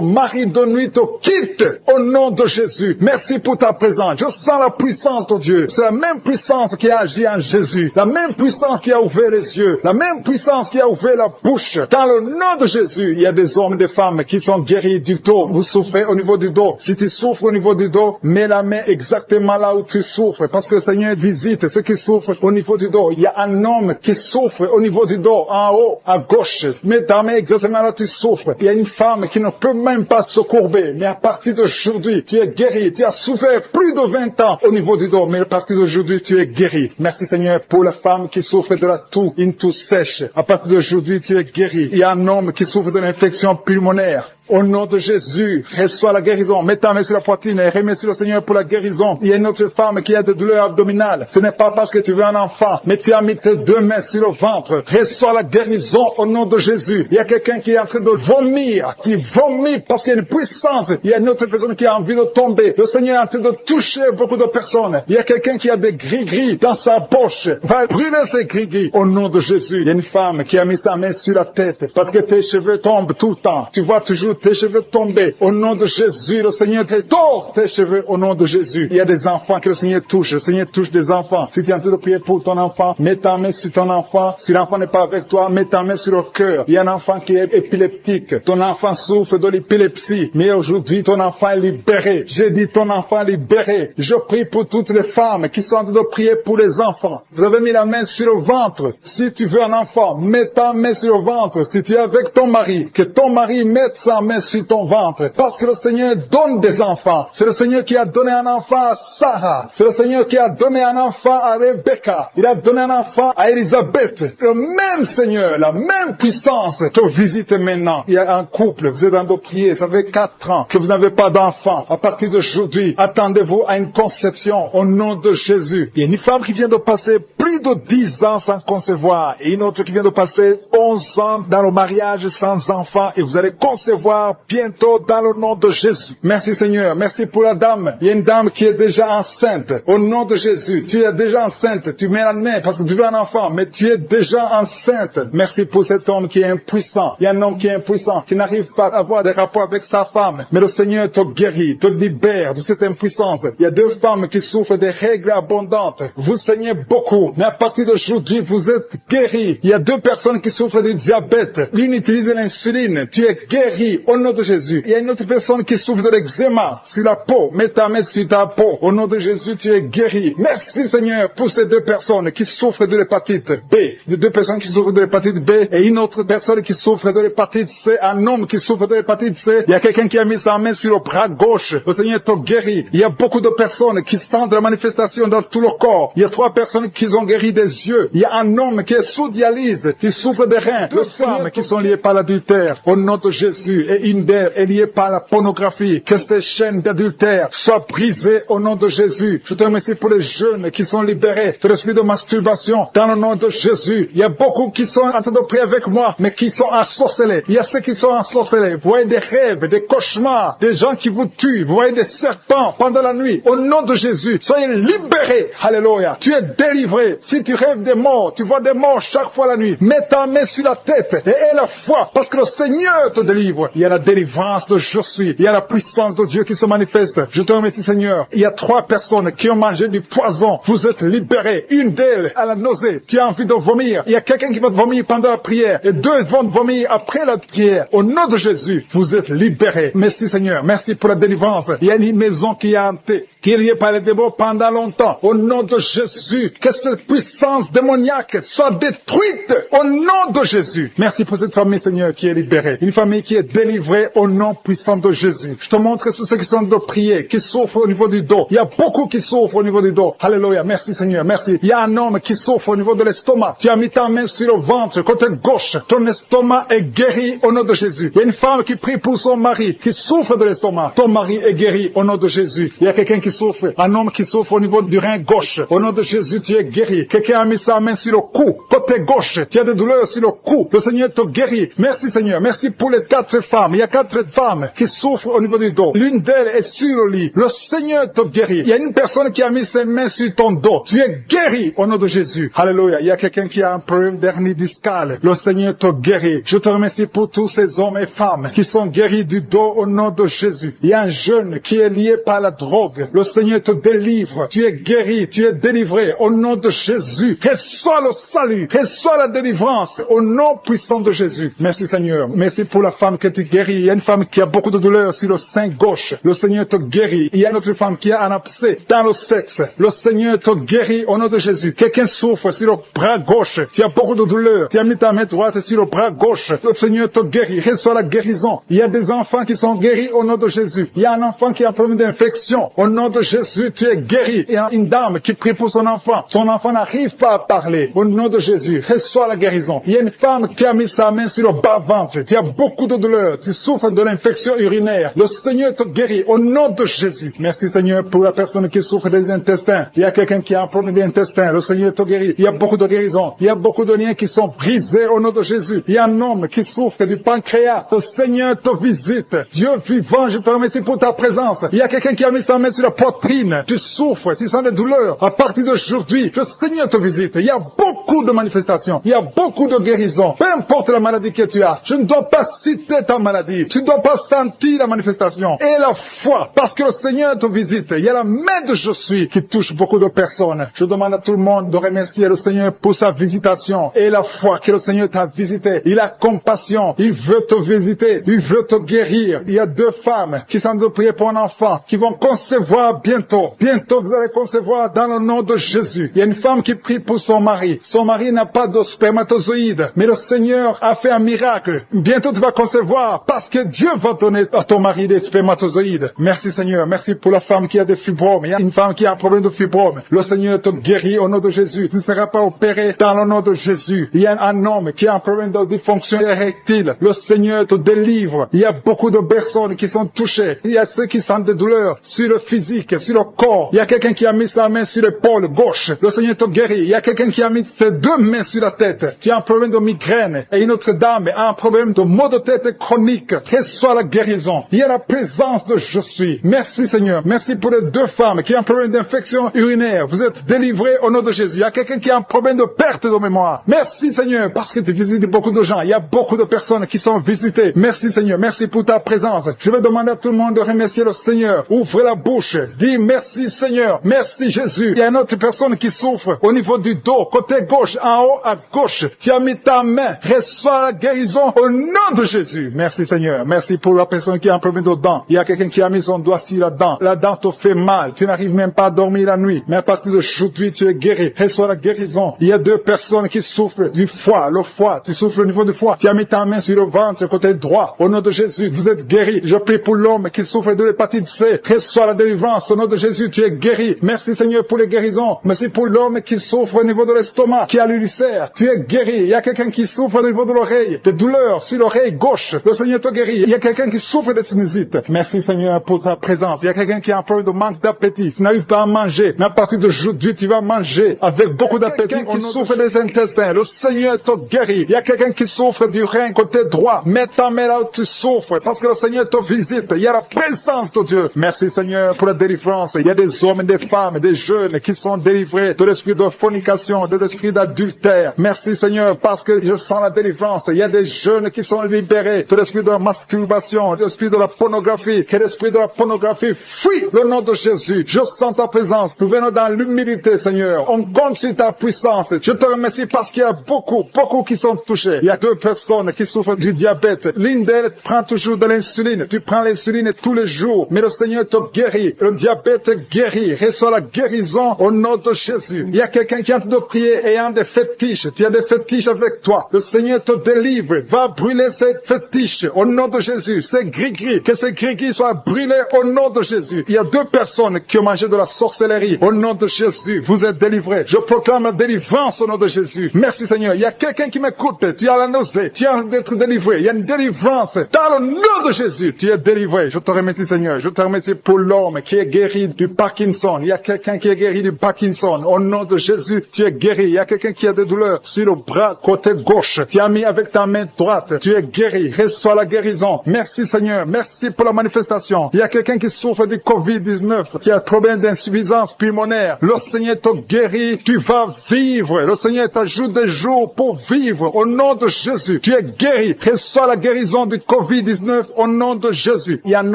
[SPEAKER 1] mari de nuit te quitte au nom de Jésus. Merci pour ta présence. Je sens la puissance de Dieu. C'est la même puissance qui a agi en Jésus. La même puissance qui a ouvert les yeux. La même puissance qui a ouvert la bouche. Dans le nom de Jésus, il y a des hommes et des femmes qui sont guéris du dos. Vous souffrez au niveau du dos. Si tu souffres au niveau du dos, mets la main exactement là où tu souffres. Parce que le Seigneur visite ceux qui souffrent au niveau du dos. Il y a un homme qui souffre au niveau du dos, en haut, à gauche. Mets ta main exactement là où tu souffres. Il y a une femme qui ne peut même pas se courber. Mais à partir d'aujourd'hui, tu es guéri. Tu as souffert plus de 20 ans au niveau du dos. Mais à partir d'aujourd'hui, tu es guéri. Merci Seigneur pour la femme qui souffre de la toux, une toux sèche. À partir d'aujourd'hui, tu es guéri. Il y a un homme qui souffre de l'infection pulmonaire. Au nom de Jésus, reçois la guérison. Mets ta main sur la poitrine et remercie le Seigneur pour la guérison. Il y a une autre femme qui a des douleurs abdominales. Ce n'est pas parce que tu veux un enfant, mais tu as mis tes 2 mains sur le ventre. Reçois la guérison au nom de Jésus. Il y a quelqu'un qui est en train de vomir. Tu vomis parce qu'il y a une puissance. Il y a une autre personne qui a envie de tomber. Le Seigneur est en train de toucher beaucoup de personnes. Il y a quelqu'un qui a des gris-gris dans sa poche. Va brûler ces gris-gris au nom de Jésus. Il y a une femme qui a mis sa main sur la tête parce que tes cheveux tombent tout le temps. Tu vois toujours tes cheveux tomber. Au nom de Jésus, le Seigneur te tord tes cheveux au nom de Jésus. Il y a des enfants que le Seigneur touche. Le Seigneur touche des enfants. Si tu es en train de prier pour ton enfant, mets ta main sur ton enfant. Si l'enfant n'est pas avec toi, mets ta main sur le cœur. Il y a un enfant qui est épileptique. Ton enfant souffre de l'épilepsie. Mais aujourd'hui, ton enfant est libéré. J'ai dit ton enfant est libéré. Je prie pour toutes les femmes qui sont en train de prier pour les enfants. Vous avez mis la main sur le ventre. Si tu veux un enfant, mets ta main sur le ventre. Si tu es avec ton mari, que ton mari mette sa main sur ton ventre. Parce que le Seigneur donne des enfants. C'est le Seigneur qui a donné un enfant à Sarah. C'est le Seigneur qui a donné un enfant à Rebecca. Il a donné un enfant à Élisabeth. Le même Seigneur, la même puissance te visite maintenant. Il y a un couple, vous êtes en train de prier, ça fait 4 ans que vous n'avez pas d'enfant. À partir d'aujourd'hui, attendez-vous à une conception au nom de Jésus. Il y a une femme qui vient de passer plus de 10 ans sans concevoir et une autre qui vient de passer 11 ans dans le mariage sans enfant et vous allez concevoir bientôt dans le nom de Jésus. Merci Seigneur, merci pour la dame. Il y a une dame qui est déjà enceinte. Au nom de Jésus, tu es déjà enceinte. Tu mets la main parce que tu veux un enfant, mais tu es déjà enceinte. Merci pour cet homme qui est impuissant. Il y a un homme qui est impuissant, qui n'arrive pas à avoir des rapports avec sa femme. Mais le Seigneur te guérit, te libère de cette impuissance. Il y a 2 femmes qui souffrent des règles abondantes. Vous saignez beaucoup. Mais à partir d'aujourd'hui, vous êtes guéris. Il y a 2 personnes qui souffrent du diabète. L'une utilise l'insuline. Tu es guéri au nom de Jésus. Il y a une autre personne qui souffre de l'eczéma sur la peau. Mets ta main sur ta peau. Au nom de Jésus, tu es guéri. Merci Seigneur pour ces 2 personnes qui souffrent de l'hépatite B. De 2 personnes qui souffrent de l'hépatite B et une autre personne qui souffre de l'hépatite C. Un homme qui souffre de l'hépatite C. Il y a quelqu'un qui a mis sa main sur le bras gauche. Le Seigneur te guérit. Il y a beaucoup de personnes qui sentent la manifestation dans tout leur corps. Il y a 3 personnes qui ont guéri des yeux. Il y a un homme qui est sous dialyse, qui souffre des reins. 2 femmes qui sont liées par l'adultère. Au nom de Jésus. Et une d'elles est liée par la pornographie. Que ces chaînes d'adultère soient brisées au nom de Jésus. Je te remercie pour les jeunes qui sont libérés de l'esprit de masturbation. Dans le nom de Jésus. Il y a beaucoup qui sont en train de prier avec moi, mais qui sont ensorcelés. Il y a ceux qui sont ensorcelés. Vous voyez des rêves, des cauchemars, des gens qui vous tuent. Vous voyez des serpents pendant la nuit. Au nom de Jésus, soyez libérés. Alléluia. Tu es délivré. Si tu rêves des morts, tu vois des morts chaque fois la nuit. Mets ta main sur la tête et aie la foi, parce que le Seigneur te délivre. Il y a la délivrance de je suis. Il y a la puissance de Dieu qui se manifeste. Je te remercie Seigneur. Il y a 3 personnes qui ont mangé du poison. Vous êtes libérés. Une d'elles a la nausée. Tu as envie de vomir. Il y a quelqu'un qui va te vomir pendant la prière. Et 2 vont te vomir après la prière. Au nom de Jésus, vous êtes libérés. Merci Seigneur. Merci pour la délivrance. Il y a une maison qui est hantée, qui est liée par les démons pendant longtemps. Au nom de Jésus, que cette puissance démoniaque soit détruite au nom de Jésus. Merci pour cette famille, Seigneur, qui est libérée. Une famille qui est délivrée au nom puissant de Jésus. Je te montre tous ceux qui sont de prier, qui souffrent au niveau du dos. Il y a beaucoup qui souffrent au niveau du dos. Alléluia. Merci Seigneur. Merci. Il y a un homme qui souffre au niveau de l'estomac. Tu as mis ta main sur le ventre, côté gauche. Ton estomac est guéri au nom de Jésus. Il y a une femme qui prie pour son mari, qui souffre de l'estomac. Ton mari est guéri au nom de Jésus. Il y a quelqu'un qui souffre, un homme qui souffre au niveau du rein gauche. Au nom de Jésus, tu es guéri. Quelqu'un a mis sa main sur le cou, côté gauche. Tu as des douleurs sur le cou. Le Seigneur te guérit. Merci Seigneur. Merci pour les 4 femmes. Il y a 4 femmes qui souffrent au niveau du dos. L'une d'elles est sur le lit. Le Seigneur te guérit. Il y a une personne qui a mis ses mains sur ton dos. Tu es guéri au nom de Jésus. Alléluia. Il y a quelqu'un qui a un problème d'hernie discale. Le Seigneur te guérit. Je te remercie pour tous ces hommes et femmes qui sont guéris du dos au nom de Jésus. Il y a un jeune qui est lié par la drogue. Le Seigneur te délivre. Tu es guéri. Tu es délivré au nom de Jésus. Reçois le salut. Reçois la délivrance au nom puissant de Jésus. Merci Seigneur. Merci pour la femme que tu guéris. Il y a une femme qui a beaucoup de douleurs sur le sein gauche. Le Seigneur te guérit. Il y a une autre femme qui a un abcès dans le sexe. Le Seigneur te guérit au nom de Jésus. Quelqu'un souffre sur le bras gauche. Tu as beaucoup de douleurs. Tu as mis ta main droite sur le bras gauche. Le Seigneur te guérit. Reçois la guérison. Il y a des enfants qui sont guéris au nom de Jésus. Il y a un enfant qui a un problème d'infection. Au nom de Jésus, tu es guéri. Il y a une dame qui prie pour son enfant. Son enfant n'arrive pas à parler. Au nom de Jésus, reçois la guérison. Il y a une femme qui a mis sa main sur le bas-ventre. Tu as beaucoup de douleurs. Tu souffres de l'infection urinaire. Le Seigneur te guérit au nom de Jésus. Merci Seigneur pour la personne qui souffre des intestins. Il y a quelqu'un qui a un problème d'intestin. Le Seigneur te guérit. Il y a beaucoup de guérisons. Il y a beaucoup de liens qui sont brisés au nom de Jésus. Il y a un homme qui souffre du pancréas. Le Seigneur te visite. Dieu vivant, je te remercie pour ta présence. Il y a quelqu'un qui a mis sa main sur la poitrine. Tu souffres, tu sens des douleurs. À partir d'aujourd'hui, le Seigneur te visite. Il y a beaucoup de manifestations. Il y a beaucoup de guérisons. Peu importe la maladie que tu as, je ne dois pas citer ta maladie. Tu ne dois pas sentir la manifestation. Et la foi, parce que le Seigneur te visite. Il y a la main de je suis qui touche beaucoup de personnes. Je demande à tout le monde de remercier le Seigneur pour sa visitation. Et la foi que le Seigneur t'a visité. Il a compassion. Il veut te visiter. Il veut te guérir. Il y a 2 femmes qui sont de prier pour un enfant, qui vont concevoir bientôt. Bientôt, vous allez concevoir dans le nom de Jésus. Il y a une femme qui prie pour son mari. Son mari n'a pas de spermatozoïdes, mais le Seigneur a fait un miracle. Bientôt, tu vas concevoir parce que Dieu va donner à ton mari des spermatozoïdes. Merci Seigneur. Merci pour la femme qui a des fibromes. Il y a une femme qui a un problème de fibromes. Le Seigneur te guérit au nom de Jésus. Tu ne seras pas opéré dans le nom de Jésus. Il y a un homme qui a un problème de dysfonction érectile. Le Seigneur te délivre. Il y a beaucoup de personnes qui sont touchées. Il y a ceux qui sentent des douleurs sur le physique, sur le corps. Il y a quelqu'un qui a mis sa main sur l'épaule gauche. Le Seigneur te guérit. Il y a quelqu'un qui a mis ses 2 mains sur la tête. Tu as un problème de migraine. Et une autre dame a un problème de maux de tête chronique. Reçois la guérison. Il y a la présence de je suis. Merci Seigneur. Merci pour les 2 femmes qui ont un problème d'infection urinaire. Vous êtes délivrés au nom de Jésus. Il y a quelqu'un qui a un problème de perte de mémoire. Merci Seigneur parce que tu visites beaucoup de gens. Il y a beaucoup de personnes qui sont visitées. Merci Seigneur. Merci pour ta présence. Je vais demander à tout le monde de remercier le Seigneur. Ouvrez la bouche. Dis merci Seigneur. Merci Jésus. Il y a une autre personne qui souffre souffre au niveau du dos, côté gauche, en haut à gauche, tu as mis ta main, reçois la guérison au nom de Jésus. Merci Seigneur, merci pour la personne qui a un problème de dents. Il y a quelqu'un qui a mis son doigt sur la dent te fait mal, tu n'arrives même pas à dormir la nuit, mais à partir d'aujourd'hui tu es guéri, reçois la guérison. Il y a 2 personnes qui souffrent du foie, le foie, tu souffres au niveau du foie, tu as mis ta main sur le ventre, côté droit, au nom de Jésus, vous êtes guéri. Je prie pour l'homme qui souffre de l'hépatite C, reçois la délivrance, au nom de Jésus, tu es guéri. Merci Seigneur pour les guérisons, merci pour l'homme qui souffre au niveau de l'estomac, qui a l'ulcère, tu es guéri. Il y a quelqu'un qui souffre au niveau de l'oreille, de douleurs sur l'oreille gauche, le Seigneur te guérit. Il y a quelqu'un qui souffre de sinusite, merci Seigneur pour ta présence. Il y a quelqu'un qui a un problème de manque d'appétit, tu n'arrives pas à manger, mais à partir d'aujourd'hui tu vas manger avec beaucoup d'appétit. Qui souffre des intestins, le Seigneur te guérit. Il y a quelqu'un qui souffre du rein côté droit, mets ta main là où tu souffres, parce que le Seigneur te visite. Il y a la présence de Dieu. Merci Seigneur pour la délivrance. Il y a des hommes et des femmes, des jeunes qui sont délivrés de l'esprit de fornication, de l'esprit d'adultère. Merci Seigneur parce que je sens la délivrance. Il y a des jeunes qui sont libérés de l'esprit de la masturbation, de l'esprit de la pornographie. Que l'esprit de la pornographie fuit le nom de Jésus. Je sens ta présence. Nous venons dans l'humilité Seigneur. On compte sur ta puissance. Je te remercie parce qu'il y a beaucoup qui sont touchés. Il y a 2 personnes qui souffrent du diabète. L'une d'elles prend toujours de l'insuline. Tu prends l'insuline tous les jours, mais le Seigneur te guérit. Le diabète guérit. Reçois la guérison au nom de Jésus. Il y a quelqu'un qui est en train de prier ayant des fétiches. Tu as des fétiches avec toi. Le Seigneur te délivre. Va brûler ces fétiches au nom de Jésus. Ces gris-gris. Que ces gris-gris soient brûlés au nom de Jésus. Il y a 2 personnes qui ont mangé de la sorcellerie. Au nom de Jésus, vous êtes délivrés. Je proclame la délivrance au nom de Jésus. Merci Seigneur. Il y a quelqu'un qui m'écoute. Tu as la nausée. Tu as d'être délivré. Il y a une délivrance. Dans le nom de Jésus, tu es délivré. Je te remercie Seigneur. Je te remercie pour l'homme qui est guéri du Parkinson. Il y a quelqu'un qui est guéri du Parkinson. Au nom de Jésus, tu es guéri. Il y a quelqu'un qui a des douleurs sur le bras côté gauche. Tu as mis avec ta main droite. Tu es guéri. Reçois la guérison. Merci Seigneur. Merci pour la manifestation. Il y a quelqu'un qui souffre du Covid-19. Tu as un problème d'insuffisance pulmonaire. Le Seigneur te guérit. Tu vas vivre. Le Seigneur t'ajoute des jours pour vivre. Au nom de Jésus, tu es guéri. Reçois la guérison du Covid-19 au nom de Jésus. Il y a un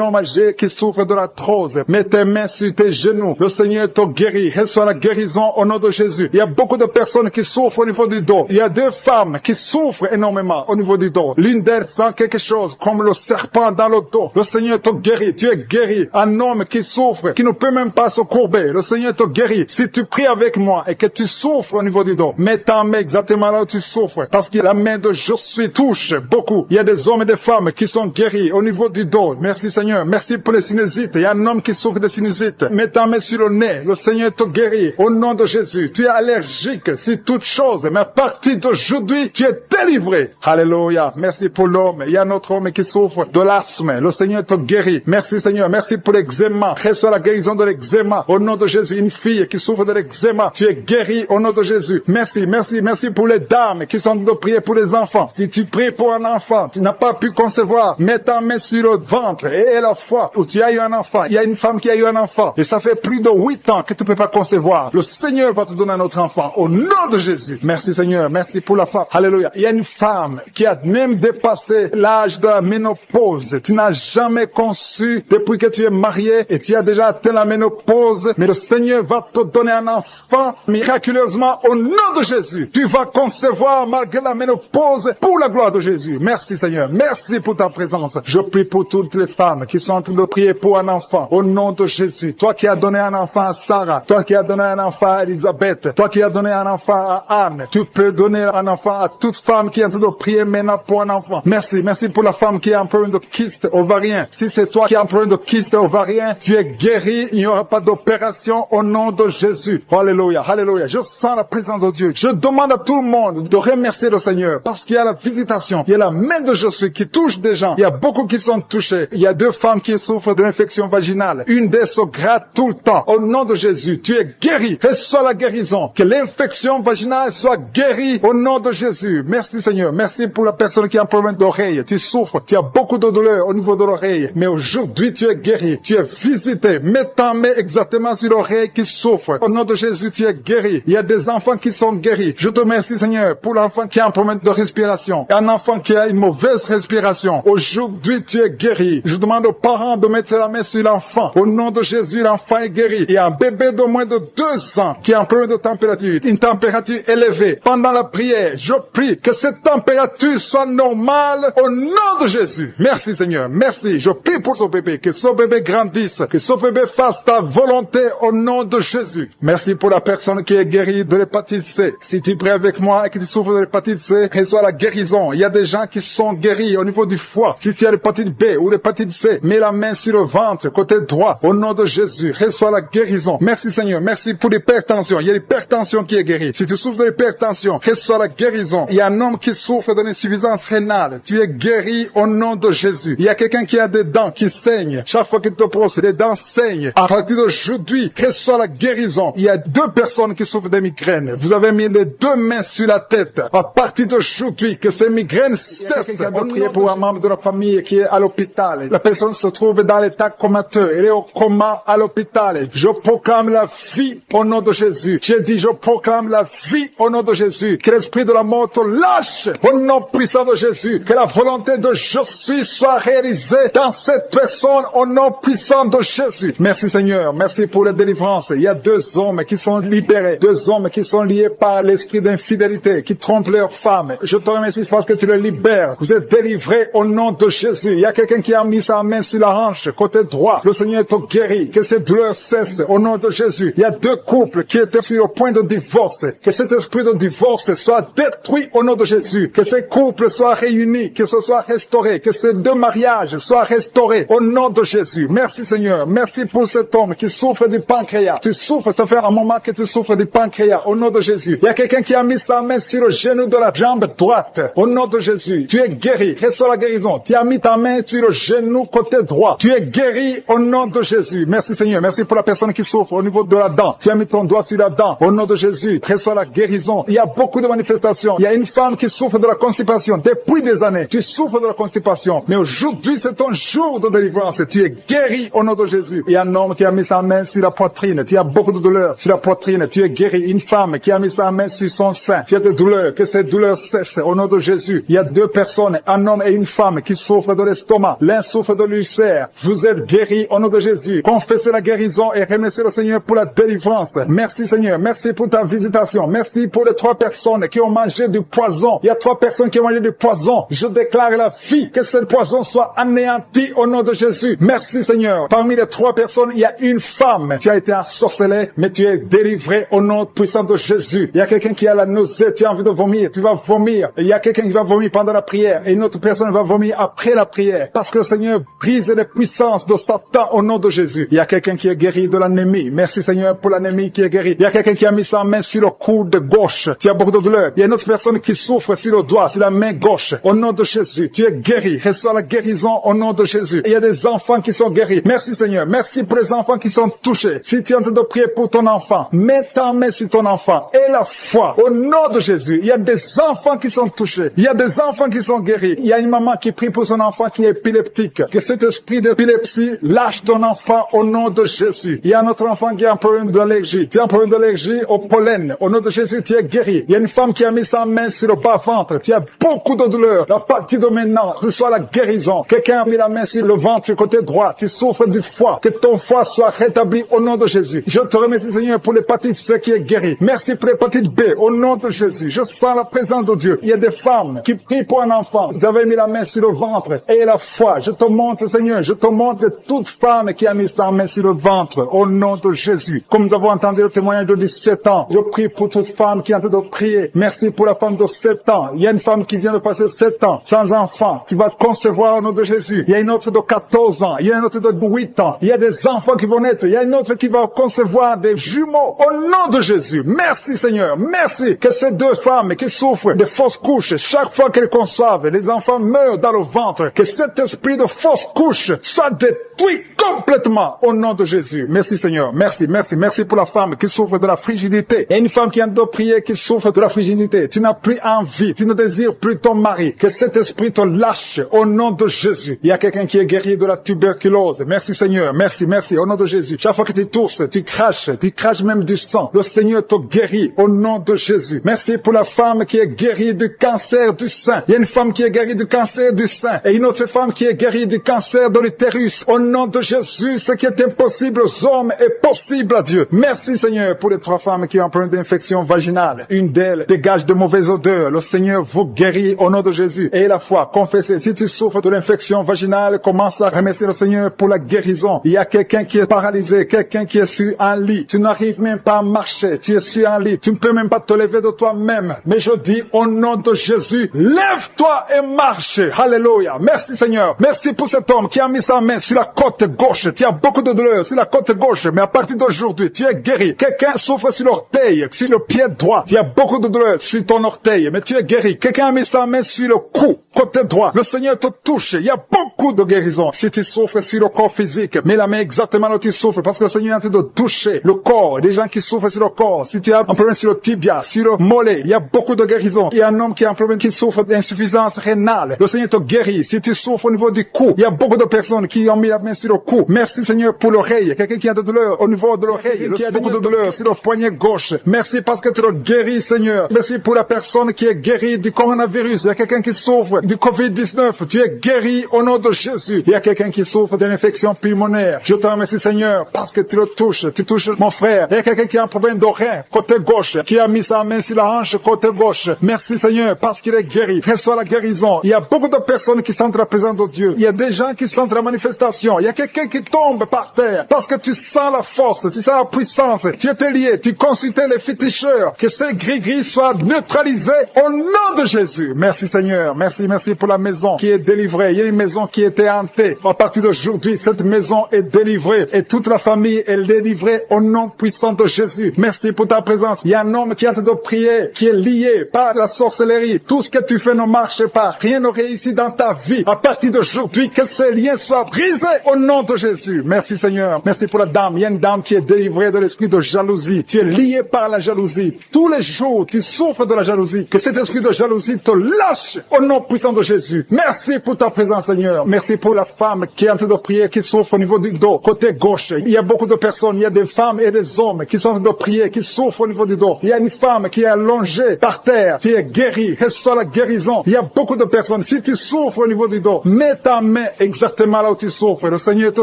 [SPEAKER 1] homme âgé qui souffre de l'arthrose. Mets tes mains sur tes genoux. Le Seigneur te guérit. Reçois la guérison au nom de Jésus. Il y a beaucoup de personnes qui souffrent au niveau du dos. Il y a 2 femmes qui souffrent énormément au niveau du dos. L'une d'elles sent quelque chose comme le serpent dans le dos. Le Seigneur te guérit. Tu es guéri. Un homme qui souffre, qui ne peut même pas se courber. Le Seigneur te guérit. Si tu pries avec moi et que tu souffres au niveau du dos, mets ta main exactement là où tu souffres. Parce que la main de je suis touche beaucoup. Il y a des hommes et des femmes qui sont guéris au niveau du dos. Merci Seigneur. Merci pour les sinusites. Il y a un homme qui souffre de sinusite. Mets ta main sur le nez. Le Seigneur te guérit. Au nom de Jésus. Tu es allergique sur toute chose. Mais à partir d'aujourd'hui, tu es délivré. Alléluia. Merci pour l'homme. Il y a un autre homme qui souffre de l'asthme. Le Seigneur te guérit. Merci Seigneur. Merci pour l'eczéma. Reçois la guérison de l'eczéma. Au nom de Jésus. Une fille qui souffre de l'eczéma. Tu es guéri au nom de Jésus. Merci. Merci pour les dames qui sont en train de prier pour les enfants. Si tu pries pour un enfant, tu n'as pas pu concevoir, mets ta main sur le ventre et la foi où tu as eu un enfant. Il y a une femme qui a eu un enfant et ça fait plus de 8 ans que tu ne peux pas concevoir. Le Seigneur va te donner un autre enfant au nom de Jésus. Merci Seigneur. Merci pour la femme. Alléluia. Il y a une femme qui a même dépassé l'âge de la ménopause. Tu n'as jamais conçu depuis que tu es marié et tu as déjà atteint la ménopause. Mais le Seigneur va te donner un enfant miraculeusement au nom de Jésus. Tu vas concevoir malgré la ménopause pour la gloire de Jésus. Merci Seigneur. Merci pour ta présence. Je prie pour toutes les femmes qui sont en train de prier pour un enfant au nom de Jésus. Toi qui as donné un enfant à Sarah, toi qui as donné un enfant à Elisabeth, toi qui as donné un enfant à Anne, tu peux donner un enfant à toute femme qui est en train de prier maintenant pour un enfant. Merci pour la femme qui a un problème de kyste ovarien. Si c'est toi qui as un problème de kyste ovarien, tu es guéri. Il n'y aura pas d'opération au nom de Jésus. Alléluia, alléluia. Je sens la présence de Dieu. Je demande à tout le monde de remercier le Seigneur parce qu'il y a la visitation. Il y a la main de Jésus qui touche des gens. Il y a beaucoup qui sont touchés. Il y a 2 femmes qui souffrent de l'infection vaginale. Une d'elles se gratte tout le temps. Au nom de Jésus, tu es guéri. Reçois la guérison. Que l'infection vaginale soit guérie au nom de Jésus. Merci Seigneur. Merci pour la personne qui a un problème d'oreille. Tu souffres. Tu as beaucoup de douleur au niveau de l'oreille. Mais aujourd'hui, tu es guéri. Tu es visité. Mets ta main exactement sur l'oreille qui souffre. Au nom de Jésus, tu es guéri. Il y a des enfants qui sont guéris. Je te remercie Seigneur pour l'enfant qui a un problème de respiration. Un enfant qui a une mauvaise respiration. Aujourd'hui, tu es guéri. Je demande aux parents de mettre la main sur l'enfant. Au nom de Jésus, l'enfant est guéri. Il y a un bébé de moins de 2 ans qui qui a un problème de température, une température élevée, pendant la prière, je prie que cette température soit normale au nom de Jésus. Merci Seigneur, merci. Je prie pour son bébé, que son bébé grandisse, que son bébé fasse ta volonté au nom de Jésus. Merci pour la personne qui est guérie de l'hépatite C. Si tu pries avec moi et que tu souffres de l'hépatite C, reçois la guérison. Il y a des gens qui sont guéris au niveau du foie. Si tu as l'hépatite B ou l'hépatite C, mets la main sur le ventre, côté droit, au nom de Jésus. Reçois la guérison. Merci Seigneur, merci pour l'hypertension. Il y a l'hypertension qui est guérie. Si tu souffres de l'hypertension, reçois la guérison. Il y a un homme qui souffre d'une insuffisance rénale. Tu es guéri au nom de Jésus. Il y a quelqu'un qui a des dents qui saignent. Chaque fois qu'il te brosse, les dents saignent. À partir d'aujourd'hui, reçois la guérison. Il y a 2 personnes qui souffrent de migraines. Vous avez mis les 2 mains sur la tête. À partir d'aujourd'hui, que ces migraines cessent. On prie pour un membre de la famille qui est à l'hôpital. La personne se trouve dans l'état comateux. Elle est au coma à l'hôpital. Je proclame la vie au nom de Jésus. J'ai dit, je proclame la vie au nom de Jésus. Que l'esprit de la mort te lâche au nom puissant de Jésus. Que la volonté de je suis soit réalisée dans cette personne au nom puissant de Jésus. Merci Seigneur. Merci pour la délivrance. Il y a 2 hommes qui sont libérés. 2 hommes qui sont liés par l'esprit d'infidélité, qui trompent leurs femmes. Je te remercie parce que tu les libères. Vous êtes délivrés au nom de Jésus. Il y a quelqu'un qui a mis sa main sur la hanche, côté droit. Le Seigneur te guérit. Que ces douleurs cessent au nom de Jésus. Il y a 2 couples qui étaient sur le point de divorce. Que cet esprit de divorce soit détruit au nom de Jésus. Que ces couples soient réunis, que ce soit restauré. Que ces 2 mariages soient restaurés au nom de Jésus. Merci Seigneur. Merci pour cet homme qui souffre du pancréas. Tu souffres, ça fait un moment que tu souffres du pancréas au nom de Jésus. Il y a quelqu'un qui a mis sa main sur le genou de la jambe droite au nom de Jésus. Tu es guéri. Reçois la guérison. Tu as mis ta main sur le genou côté droit. Tu es guéri au nom de Jésus. Merci Seigneur. Merci pour la personne qui souffre au niveau de la dent. Tu as mis ton doigt sur la dent au nom de Jésus. Reçois la guérison. Il y a beaucoup de manifestations. Il y a une femme qui souffre de la constipation depuis des années. Tu souffres de la constipation. Mais aujourd'hui, c'est ton jour de délivrance. Tu es guéri au nom de Jésus. Il y a un homme qui a mis sa main sur la poitrine. Tu as beaucoup de douleurs sur la poitrine. Tu es guéri. Une femme qui a mis sa main sur son sein. Tu as des douleurs. Que ces douleurs cessent au nom de Jésus. Il y a 2 personnes, un homme et une femme qui souffrent de l'estomac. L'un souffre de l'ulcère. Vous êtes guéris au nom de Jésus. Confessez la guérison et remerciez le Seigneur pour la délivrance. Merci Seigneur. Merci pour ta visitation. Merci pour les 3 personnes qui ont mangé du poison. Il y a 3 personnes qui ont mangé du poison. Je déclare la vie. Que ce poison soit anéanti au nom de Jésus. Merci Seigneur. Parmi les 3 personnes, il y a une femme. Tu as été ensorcelé, mais tu es délivré au nom puissant de Jésus. Il y a quelqu'un qui a la nausée. Tu as envie de vomir. Tu vas vomir. Il y a quelqu'un qui va vomir pendant la prière. Et une autre personne va vomir après la prière. Parce que le Seigneur brise les puissances de Satan au nom de Jésus. Il y a quelqu'un qui est guéri de l'anémie. Merci Seigneur pour l'anémie qui est guérie. Il y a quelqu'un qui a mis sa main sur le coude gauche. Tu as beaucoup de douleur. Il y a une autre personne qui souffre sur le doigt, sur la main gauche. Au nom de Jésus, tu es guéri. Reçois la guérison au nom de Jésus. Et il y a des enfants qui sont guéris. Merci Seigneur. Merci pour les enfants qui sont touchés. Si tu es en train de prier pour ton enfant, mets ta main sur ton enfant. Et la foi au nom de Jésus. Il y a des enfants qui sont touchés. Il y a des enfants qui sont guéris. Il y a une maman qui prie pour son enfant qui est épileptique. Que cet esprit d'épilepsie lâche ton enfant au nom de Jésus. Il y a un autre enfant qui a un problème d'allergie. Tu as un problème d'allergie au pollen. Au nom de Jésus, tu es guéri. Il y a une femme qui a mis sa main sur le bas-ventre. Tu as beaucoup de douleur. À partir de maintenant, reçois la guérison. Quelqu'un a mis la main sur le ventre côté droit. Tu souffres du foie. Que ton foie soit rétabli au nom de Jésus. Je te remercie Seigneur pour l'hépatite C qui est guérie. Merci pour l'hépatite B au nom de Jésus. Je sens la présence de Dieu. Il y a des femmes qui prient pour un enfant. Vous avez mis la main sur le ventre et la foi. Je te montre Seigneur. Je te montre toute femme qui a mis sa main sur le ventre au nom de Jésus. Comme nous avons entendu le témoignage de 17 ans, je prie pour toute femme qui est en train de prier. Merci pour la femme de 7 ans. Il y a une femme qui vient de passer 7 ans sans enfant. Tu vas concevoir au nom de Jésus. Il y a une autre de 14 ans. Il y a une autre de 8 ans. Il y a des enfants qui vont naître. Il y a une autre qui va concevoir des jumeaux au nom de Jésus. Merci Seigneur. Merci que ces 2 femmes qui souffrent de fausses couches, chaque fois qu'elles conçoivent, les enfants meurent dans le ventre. Que cet esprit de fausse couche soit détruit complètement au nom de Jésus. Merci Seigneur. Merci, merci, merci pour la femme qui souffre de la frigidité. Il y a une femme qui vient de prier qui souffre de la frigidité. Tu n'as plus envie. Tu ne désires plus ton mari. Que cet esprit te lâche au nom de Jésus. Il y a quelqu'un qui est guéri de la tuberculose. Merci Seigneur. Merci, merci au nom de Jésus. Chaque fois que tu tousses, tu craches même du sang. Le Seigneur te guérit au nom de Jésus. Merci pour la femme qui est guérie du cancer du sein. Il y a une femme qui est guérie du cancer du sein et une autre femme qui est guérie du cancer de l'utérus. Au nom de Jésus, ce qui est impossible aux hommes est possible à Dieu. Merci Seigneur. Seigneur, pour les 3 femmes qui ont un problème d'infection vaginale. Une d'elles dégage de mauvaises odeurs. Le Seigneur vous guérit au nom de Jésus. Et la foi, confessez. Si tu souffres de l'infection vaginale, commence à remercier le Seigneur pour la guérison. Il y a quelqu'un qui est paralysé, quelqu'un qui est sur un lit. Tu n'arrives même pas à marcher. Tu es sur un lit. Tu ne peux même pas te lever de toi-même. Mais je dis au nom de Jésus, lève-toi et marche. Alléluia. Merci Seigneur. Merci pour cet homme qui a mis sa main sur la côte gauche. Tu as beaucoup de douleur sur la côte gauche, mais à partir d'aujourd'hui, tu es guéri. Quelqu'un souffre sur l'orteil, sur le pied droit. Tu as beaucoup de douleur sur ton orteil, mais tu es guéri. Quelqu'un a mis sa main sur le cou, côté droit. Le Seigneur te touche. Il y a beaucoup de guérison. Si tu souffres sur le corps physique, mets la main exactement là où tu souffres, parce que le Seigneur est en train de toucher le corps. Des gens qui souffrent sur le corps. Si tu as un problème sur le tibia, sur le mollet, il y a beaucoup de guérison. Il y a un homme qui a un problème qui souffre d'insuffisance rénale. Le Seigneur te guérit. Si tu souffres au niveau du cou, il y a beaucoup de personnes qui ont mis la main sur le cou. Merci Seigneur pour l'oreille. Quelqu'un qui a de douleur au niveau de l'oreille, qui a beaucoup de douleur sur le poignet gauche. Merci parce que tu le guéris Seigneur. Merci pour la personne qui est guérie du coronavirus. Il y a quelqu'un qui souffre du Covid-19. Tu es guéri au nom de Jésus. Il y a quelqu'un qui souffre d'une infection pulmonaire. Je te remercie Seigneur parce que tu le touches. Tu touches mon frère. Il y a quelqu'un qui a un problème de rein côté gauche, qui a mis sa main sur la hanche côté gauche. Merci Seigneur parce qu'il est guéri. Reçois la guérison. Il y a beaucoup de personnes qui sentent la présence de Dieu. Il y a des gens qui sentent la manifestation. Il y a quelqu'un qui tombe par terre parce que tu sens la force, tu sens la puissance. Tu étais lié, tu consultais les féticheurs. Que ces gris-gris soient neutralisés au nom de Jésus. Merci Seigneur. Merci pour la maison qui est délivrée. Il y a une maison qui était hantée. À partir d'aujourd'hui, cette maison est délivrée et toute la famille est délivrée au nom puissant de Jésus. Merci pour ta présence. Il y a un homme qui est en train de prier, qui est lié par la sorcellerie. Tout ce que tu fais ne marche pas. Rien ne réussit dans ta vie. À partir d'aujourd'hui, que ces liens soient brisés au nom de Jésus. Merci Seigneur. Merci pour la dame. Il y a une dame qui est délivrée de l'esprit de jalousie. Tu es lié par la jalousie. Tous les jours, tu souffres de la jalousie. Que cet esprit de jalousie te lâche au nom puissant de Jésus. Merci pour ta présence Seigneur. Merci pour la femme qui est en train de prier, qui souffre au niveau du dos, côté gauche. Il y a beaucoup de personnes, il y a des femmes et des hommes qui sont en train de prier, qui souffrent au niveau du dos. Il y a une femme qui est allongée par terre. Tu es guéri. Reçois la guérison. Il y a beaucoup de personnes. Si tu souffres au niveau du dos, mets ta main exactement là où tu souffres. Le Seigneur te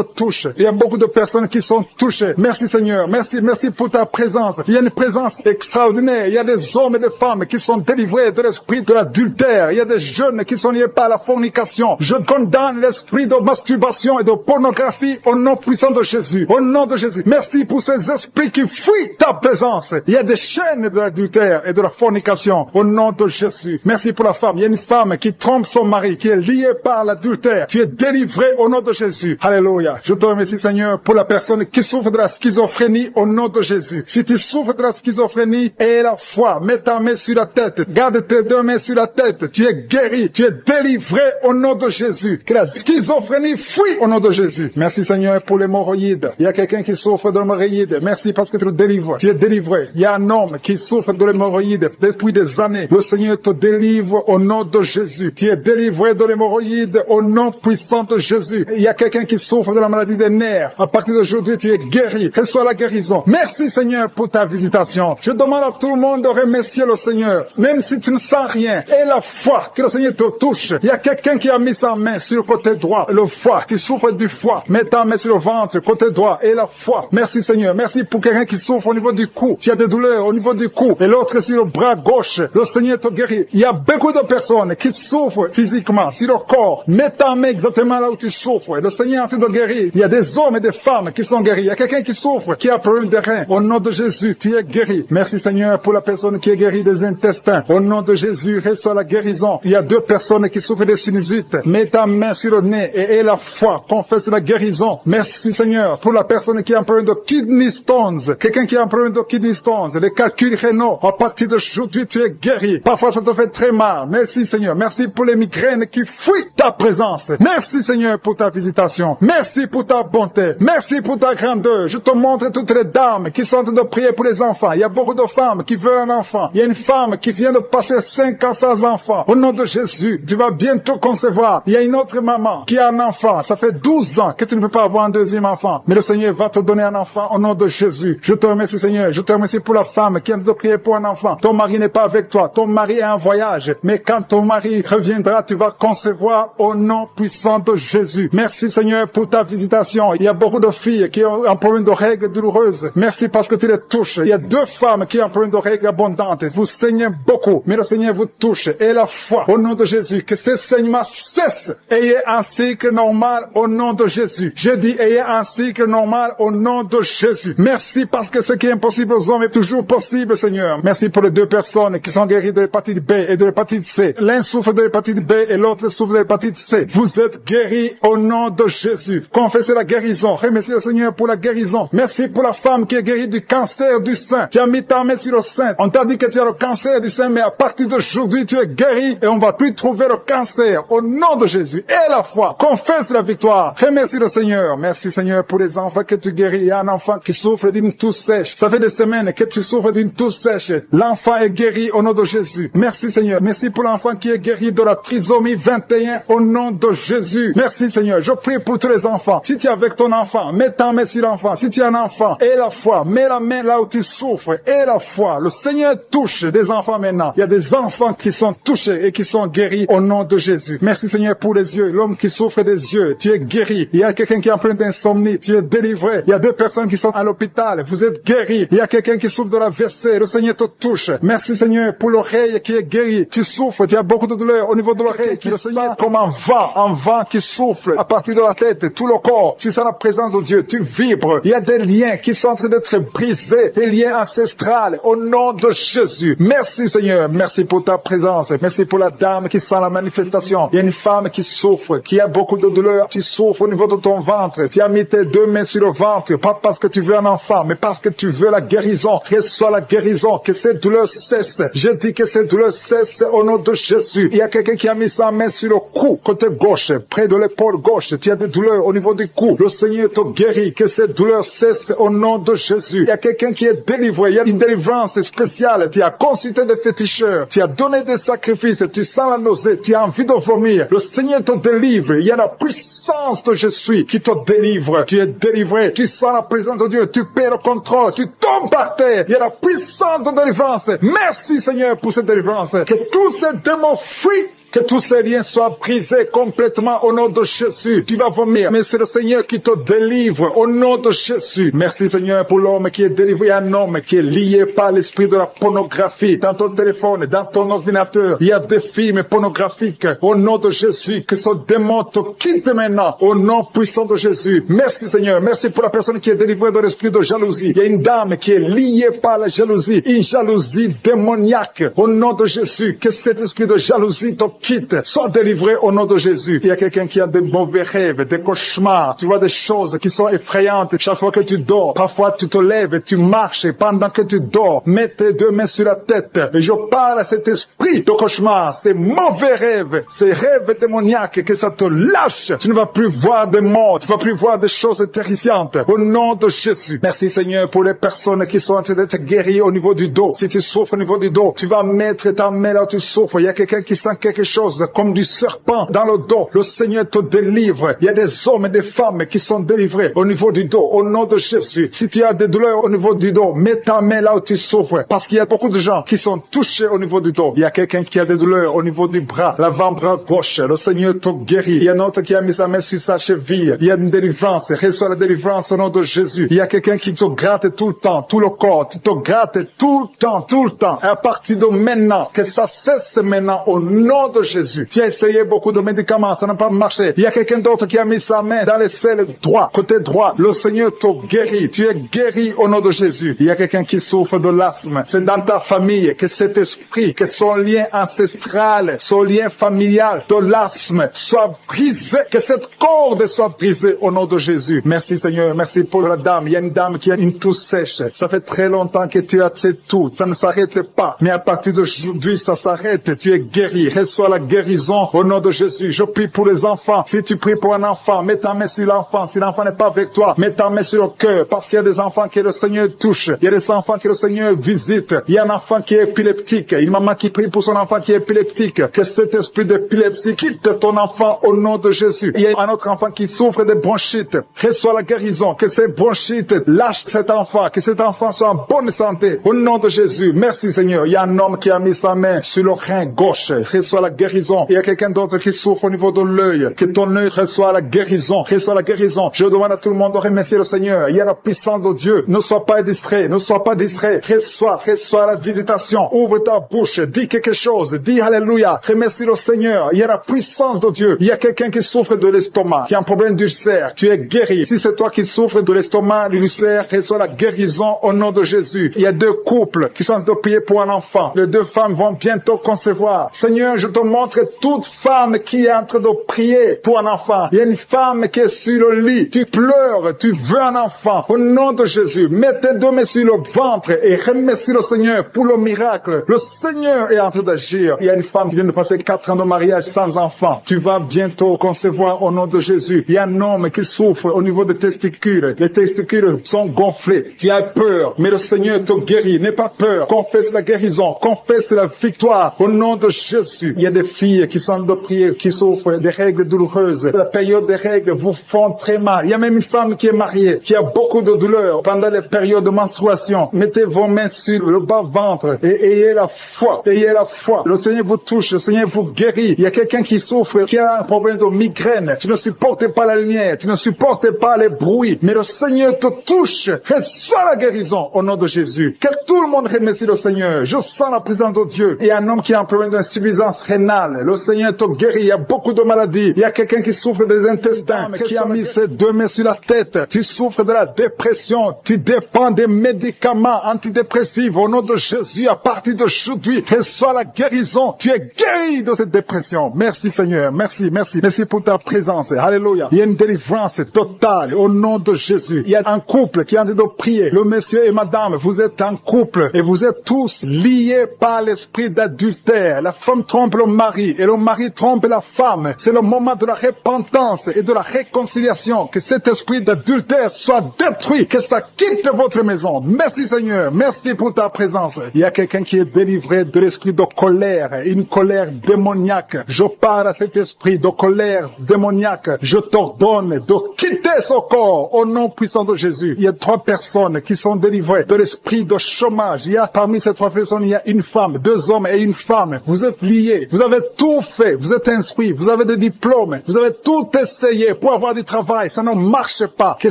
[SPEAKER 1] touche. Il y a beaucoup de personnes qui sont touchées. Merci Seigneur. Merci pour ta présence. Il y a une présence extraordinaire. Il y a des hommes et des femmes qui sont délivrés de l'esprit de l'adultère. Il y a des jeunes qui sont liés par la fornication. Je condamne l'esprit de masturbation et de pornographie au nom puissant de Jésus. Au nom de Jésus. Merci pour ces esprits qui fuient ta présence. Il y a des chaînes de l'adultère et de la fornication au nom de Jésus. Merci pour la femme. Il y a une femme qui trompe son mari, qui est liée par l'adultère. Tu es délivré au nom de Jésus. Alléluia. Je te remercie Seigneur pour la personne qui souffre de la schizophrénie au nom de Jésus. Si tu souffres de la schizophrénie, aie la foi. Mets ta main sur la tête. Garde tes 2 mains sur la tête. Tu es guéri. Tu es délivré au nom de Jésus. Que la schizophrénie fuit au nom de Jésus. Merci Seigneur pour l'hémorroïde. Il y a quelqu'un qui souffre de l'hémorroïde. Merci parce que tu le délivres. Tu es délivré. Il y a un homme qui souffre de l'hémorroïde depuis des années. Le Seigneur te délivre au nom de Jésus. Tu es délivré de l'hémorroïde au nom puissant de Jésus. Il y a quelqu'un qui souffre de la maladie des nerfs. À partir d'aujourd'hui, tu es guéri. Reçois la guérison. Merci Seigneur pour ta visitation. Je demande à tout le monde de remercier le Seigneur. Même si tu ne sens rien. Et la foi que le Seigneur te touche. Il y a quelqu'un qui a mis sa main sur le côté droit. Le foie, qui souffre du foie. Mets ta main sur le ventre, côté droit. Et la foi. Merci Seigneur. Merci pour quelqu'un qui souffre au niveau du cou. Tu as des douleurs au niveau du cou. Et l'autre sur le bras gauche. Le Seigneur te guérit. Il y a beaucoup de personnes qui souffrent physiquement sur leur corps. Mets ta main exactement là où tu souffres. Et le Seigneur est en train de guérir. Il y a des hommes et des femmes qui sont guéris. Il y a quelqu'un qui souffre, qui a un problème de rein. Au nom de Jésus, tu es guéri. Merci Seigneur pour la personne qui est guérie des intestins. Au nom de Jésus, reçois la guérison. Il y a 2 personnes qui souffrent des sinusites. Mets ta main sur le nez et aie la foi. Confesse la guérison. Merci Seigneur pour la personne qui a un problème de kidney stones. Quelqu'un qui a un problème de kidney stones. Les calculs rénaux. À partir d'aujourd'hui, tu es guéri. Parfois, ça te fait très mal. Merci Seigneur. Merci pour les migraines qui fuient ta présence. Merci Seigneur pour ta visitation. Merci pour ta bonté. Merci pour ta grandeur. Je te montre toutes les dames qui sont en train de prier pour les enfants. Il y a beaucoup de femmes qui veulent un enfant. Il y a une femme qui vient de passer 5 ans sans enfant. Au nom de Jésus, tu vas bientôt concevoir. Il y a une autre maman qui a un enfant, ça fait 12 ans que tu ne peux pas avoir un deuxième enfant, mais le Seigneur va te donner un enfant au nom de Jésus. Je te remercie, Seigneur. Je te remercie pour la femme qui vient de prier pour un enfant. Ton mari n'est pas avec toi. Ton mari est en voyage. Mais quand ton mari reviendra, tu vas concevoir au nom puissant de Jésus. Merci, Seigneur, pour ta visitation. Il y a beaucoup de filles qui ont un problème de règles douloureuses. Merci parce que tu les touches. Il y a 2 femmes qui ont un problème de règles abondantes. Vous saignez beaucoup, mais le Seigneur vous touche. Et la foi, au nom de Jésus, que ces saignements cessent. Ayez un cycle normal au nom de Jésus. Je dis, ayez un cycle normal au nom de Jésus. Merci parce que ce qui est impossible aux hommes est toujours possible, Seigneur. Merci pour les 2 personnes qui sont guéries de l'hépatite B et de l'hépatite C. L'un souffre de l'hépatite B et l'autre souffre de l'hépatite C. Vous êtes guéris au nom de Jésus. Confessez la guérison. Remerciez le Seigneur pour la guérison. Merci pour la femme qui est guérie du cancer du sein. Tu as mis ta main sur le sein. On t'a dit que tu as le cancer du sein, mais à partir d'aujourd'hui, tu es guéri et on va plus trouver le cancer au nom de Jésus. Et la foi. Confesse la victoire. Remercie le Seigneur. Merci, Seigneur, pour les enfants que tu guéris. Il y a un enfant qui souffre d'une toux sèche. Ça fait des semaines que tu souffres d'une toux sèche. L'enfant est guéri au nom de Jésus. Merci, Seigneur. Merci pour l'enfant qui est guéri de la trisomie 21 au nom de Jésus. Merci, Seigneur. Je prie pour tous les enfants. Si tu es avec ton enfant, mets ta main sur l'enfant. Si tu es un enfant, et la foi, mets la main là où tu souffres. Et la foi. Le Seigneur touche des enfants maintenant. Il y a des enfants qui sont touchés et qui sont guéris au nom de Jésus. Merci, Seigneur, pour les yeux. L'homme qui souffre des yeux, tu es guéri. Il y a quelqu'un qui est en plein d'insomnie, tu es délivré. Il y a 2 personnes qui sont à l'hôpital, vous êtes guéris. Il y a quelqu'un qui souffre de la WC, le Seigneur te touche. Merci, Seigneur, pour l'oreille qui est guérie. Tu souffres, tu as beaucoup de douleur au niveau de l'oreille. Tu sens comme un vent qui souffle à partir de la tête, tout le corps. Tu sens la présence de Dieu, tu vibres. Il y a des liens qui sont en train d'être brisés, des liens ancestrales au nom de Jésus. Merci, Seigneur. Merci pour ta présence. Merci pour la dame qui sent la manifestation. Il y a une femme qui souffre, qui a beaucoup de douleur. Tu souffres au niveau de ton ventre. Tu as mis tes 2 mains sur le ventre, pas parce que tu veux un enfant, mais parce que tu veux la guérison. Reçois la guérison, que cette douleur cesse. Je dis que cette douleur cesse au nom de Jésus. Il y a quelqu'un qui a mis sa main sur le cou, côté gauche, près de l'épaule gauche. Tu as des douleurs au niveau du cou. Le Seigneur te guérit, que cette douleur cesse au nom de Jésus. Il y a quelqu'un qui est délivré. Il y a une délivrance spéciale. Tu as consulté des féticheurs. Tu as donné des sacrifices. Tu sens la nausée. Tu as envie de vomir. Le Seigneur te délivre. Il y a la puissance de Jésus qui te délivre. Tu es délivré. Tu sens la présence de Dieu. Tu perds le contrôle. Tu tombes par terre. Il y a la puissance de délivrance. Merci, Seigneur, pour cette délivrance. Que tous ces démons fuient. Que tous ces liens soient brisés complètement au nom de Jésus. Tu vas vomir, mais c'est le Seigneur qui te délivre au nom de Jésus. Merci, Seigneur, pour l'homme qui est délivré, un homme qui est lié par l'esprit de la pornographie. Dans ton téléphone, dans ton ordinateur, il y a des films pornographiques au nom de Jésus. Que ce démon te quitte maintenant au nom puissant de Jésus. Merci, Seigneur. Merci pour la personne qui est délivrée de l'esprit de jalousie. Il y a une dame qui est liée par la jalousie, une jalousie démoniaque au nom de Jésus. Que cet esprit de jalousie te quitte, sois délivré au nom de Jésus. Il y a quelqu'un qui a des mauvais rêves, des cauchemars. Tu vois des choses qui sont effrayantes chaque fois que tu dors. Parfois tu te lèves et tu marches pendant que tu dors. Mets tes 2 mains sur la tête et je parle à cet esprit de cauchemar, ces mauvais rêves, ces rêves démoniaques, que ça te lâche. Tu ne vas plus voir des morts, tu ne vas plus voir des choses terrifiantes au nom de Jésus. Merci, Seigneur, pour les personnes qui sont en train d'être guéries au niveau du dos. Si tu souffres au niveau du dos, tu vas mettre ta main là où tu souffres. Il y a quelqu'un qui sent quelque chose comme du serpent dans le dos. Le Seigneur te délivre. Il y a des hommes et des femmes qui sont délivrés au niveau du dos, au nom de Jésus. Si tu as des douleurs au niveau du dos, mets ta main là où tu souffres, parce qu'il y a beaucoup de gens qui sont touchés au niveau du dos. Il y a quelqu'un qui a des douleurs au niveau du bras, l'avant-bras gauche. Le Seigneur te guérit. Il y a un autre qui a mis sa main sur sa cheville. Il y a une délivrance. Reçois la délivrance au nom de Jésus. Il y a quelqu'un qui te gratte tout le temps, tout le corps. Tu te grattes tout le temps, tout le temps. Et à partir de maintenant, que ça cesse maintenant au nom de Jésus. Tu as essayé beaucoup de médicaments, ça n'a pas marché. Il y a quelqu'un d'autre qui a mis sa main dans les selles droit, côté droit. Le Seigneur te guérit. Tu es guéri au nom de Jésus. Il y a quelqu'un qui souffre de l'asthme. C'est dans ta famille que cet esprit, que son lien ancestral, son lien familial de l'asthme soit brisé, que cette corde soit brisée au nom de Jésus. Merci, Seigneur. Merci pour la dame. Il y a une dame qui a une toux sèche. Ça fait très longtemps que tu as cette toux. Ça ne s'arrête pas. Mais à partir d'aujourd'hui, ça s'arrête. Tu es guéri. Reçois la guérison au nom de Jésus. Je prie pour les enfants. Si tu pries pour un enfant, mets ta main sur l'enfant. Si l'enfant n'est pas avec toi, mets ta main sur le cœur, parce qu'il y a des enfants que le Seigneur touche. Il y a des enfants que le Seigneur visite. Il y a un enfant qui est épileptique. Une maman qui prie pour son enfant qui est épileptique. Que cet esprit d'épilepsie quitte ton enfant au nom de Jésus. Il y a un autre enfant qui souffre de bronchite. Reçois la guérison. Que ces bronchites lâchent cet enfant. Que cet enfant soit en bonne santé. Au nom de Jésus. Merci Seigneur. Il y a un homme qui a mis sa main sur le rein gauche. Reçois la guérison. Il y a quelqu'un d'autre qui souffre au niveau de l'œil. Que ton œil reçoit la guérison. Reçois la guérison. Je demande à tout le monde de remercier le Seigneur. Il y a la puissance de Dieu. Ne sois pas distrait. Ne sois pas distrait. Reçois la visitation. Ouvre ta bouche. Dis quelque chose. Dis Alléluia. Remercie le Seigneur. Il y a la puissance de Dieu. Il y a quelqu'un qui souffre de l'estomac, qui a un problème d'ulcère. Tu es guéri. Si c'est toi qui souffres de l'estomac, de l'ulcère, reçois la guérison au nom de Jésus. Il y a 2 couples qui sont en train de prier pour un enfant. Les 2 femmes vont bientôt concevoir. Seigneur, je te montre toute femme qui est en train de prier pour un enfant. Il y a une femme qui est sur le lit. Tu pleures, tu veux un enfant. Au nom de Jésus, mets tes 2 mains sur le ventre et remercie le Seigneur pour le miracle. Le Seigneur est en train d'agir. Il y a une femme qui vient de passer 4 ans de mariage sans enfant. Tu vas bientôt concevoir au nom de Jésus. Il y a un homme qui souffre au niveau des testicules. Les testicules sont gonflés. Tu as peur, mais le Seigneur te guérit. N'aie pas peur. Confesse la guérison. Confesse la victoire au nom de Jésus. Il y a des filles qui sont de prier, qui souffrent des règles douloureuses. La période des règles vous font très mal. Il y a même une femme qui est mariée, qui a beaucoup de douleurs pendant les périodes de menstruation. Mettez vos mains sur le bas-ventre et ayez la foi. Ayez la foi. Le Seigneur vous touche. Le Seigneur vous guérit. Il y a quelqu'un qui souffre, qui a un problème de migraine. Tu ne supportes pas la lumière. Tu ne supportes pas les bruits. Mais le Seigneur te touche. Reçois la guérison au nom de Jésus. Que tout le monde remercie le Seigneur. Je sens la présence de Dieu. Il y a un homme qui a un problème d'insuffisance rénale. Le Seigneur te guérit. Il y a beaucoup de maladies. Il y a quelqu'un qui souffre des intestins, qui a mis ses 2 mains sur la tête. Tu souffres de la dépression. Tu dépends des médicaments antidépressifs. Au nom de Jésus, à partir d'aujourd'hui, reçois la guérison. Tu es guéri de cette dépression. Merci Seigneur. Merci, merci. Merci pour ta présence. Alléluia. Il y a une délivrance totale au nom de Jésus. Il y a un couple qui est en train de prier. Le monsieur et madame, vous êtes un couple et vous êtes tous liés par l'esprit d'adultère. La femme trompe le mari et le mari trompe la femme. C'est le moment de la repentance et de la réconciliation. Que cet esprit d'adultère soit détruit. Que ça quitte votre maison. Merci Seigneur. Merci pour ta présence. Il y a quelqu'un qui est délivré de l'esprit de colère. Une colère démoniaque. Je parle à cet esprit de colère démoniaque. Je t'ordonne de quitter ce corps au nom puissant de Jésus. Il y a 3 personnes qui sont délivrées de l'esprit de chômage. Il y a parmi ces 3 personnes, il y a une femme, 2 hommes et une femme. Vous êtes liés. Vous avez tout fait. Vous êtes instruits. Vous avez des diplômes. Vous avez tout essayé pour avoir du travail. Ça ne marche pas. Que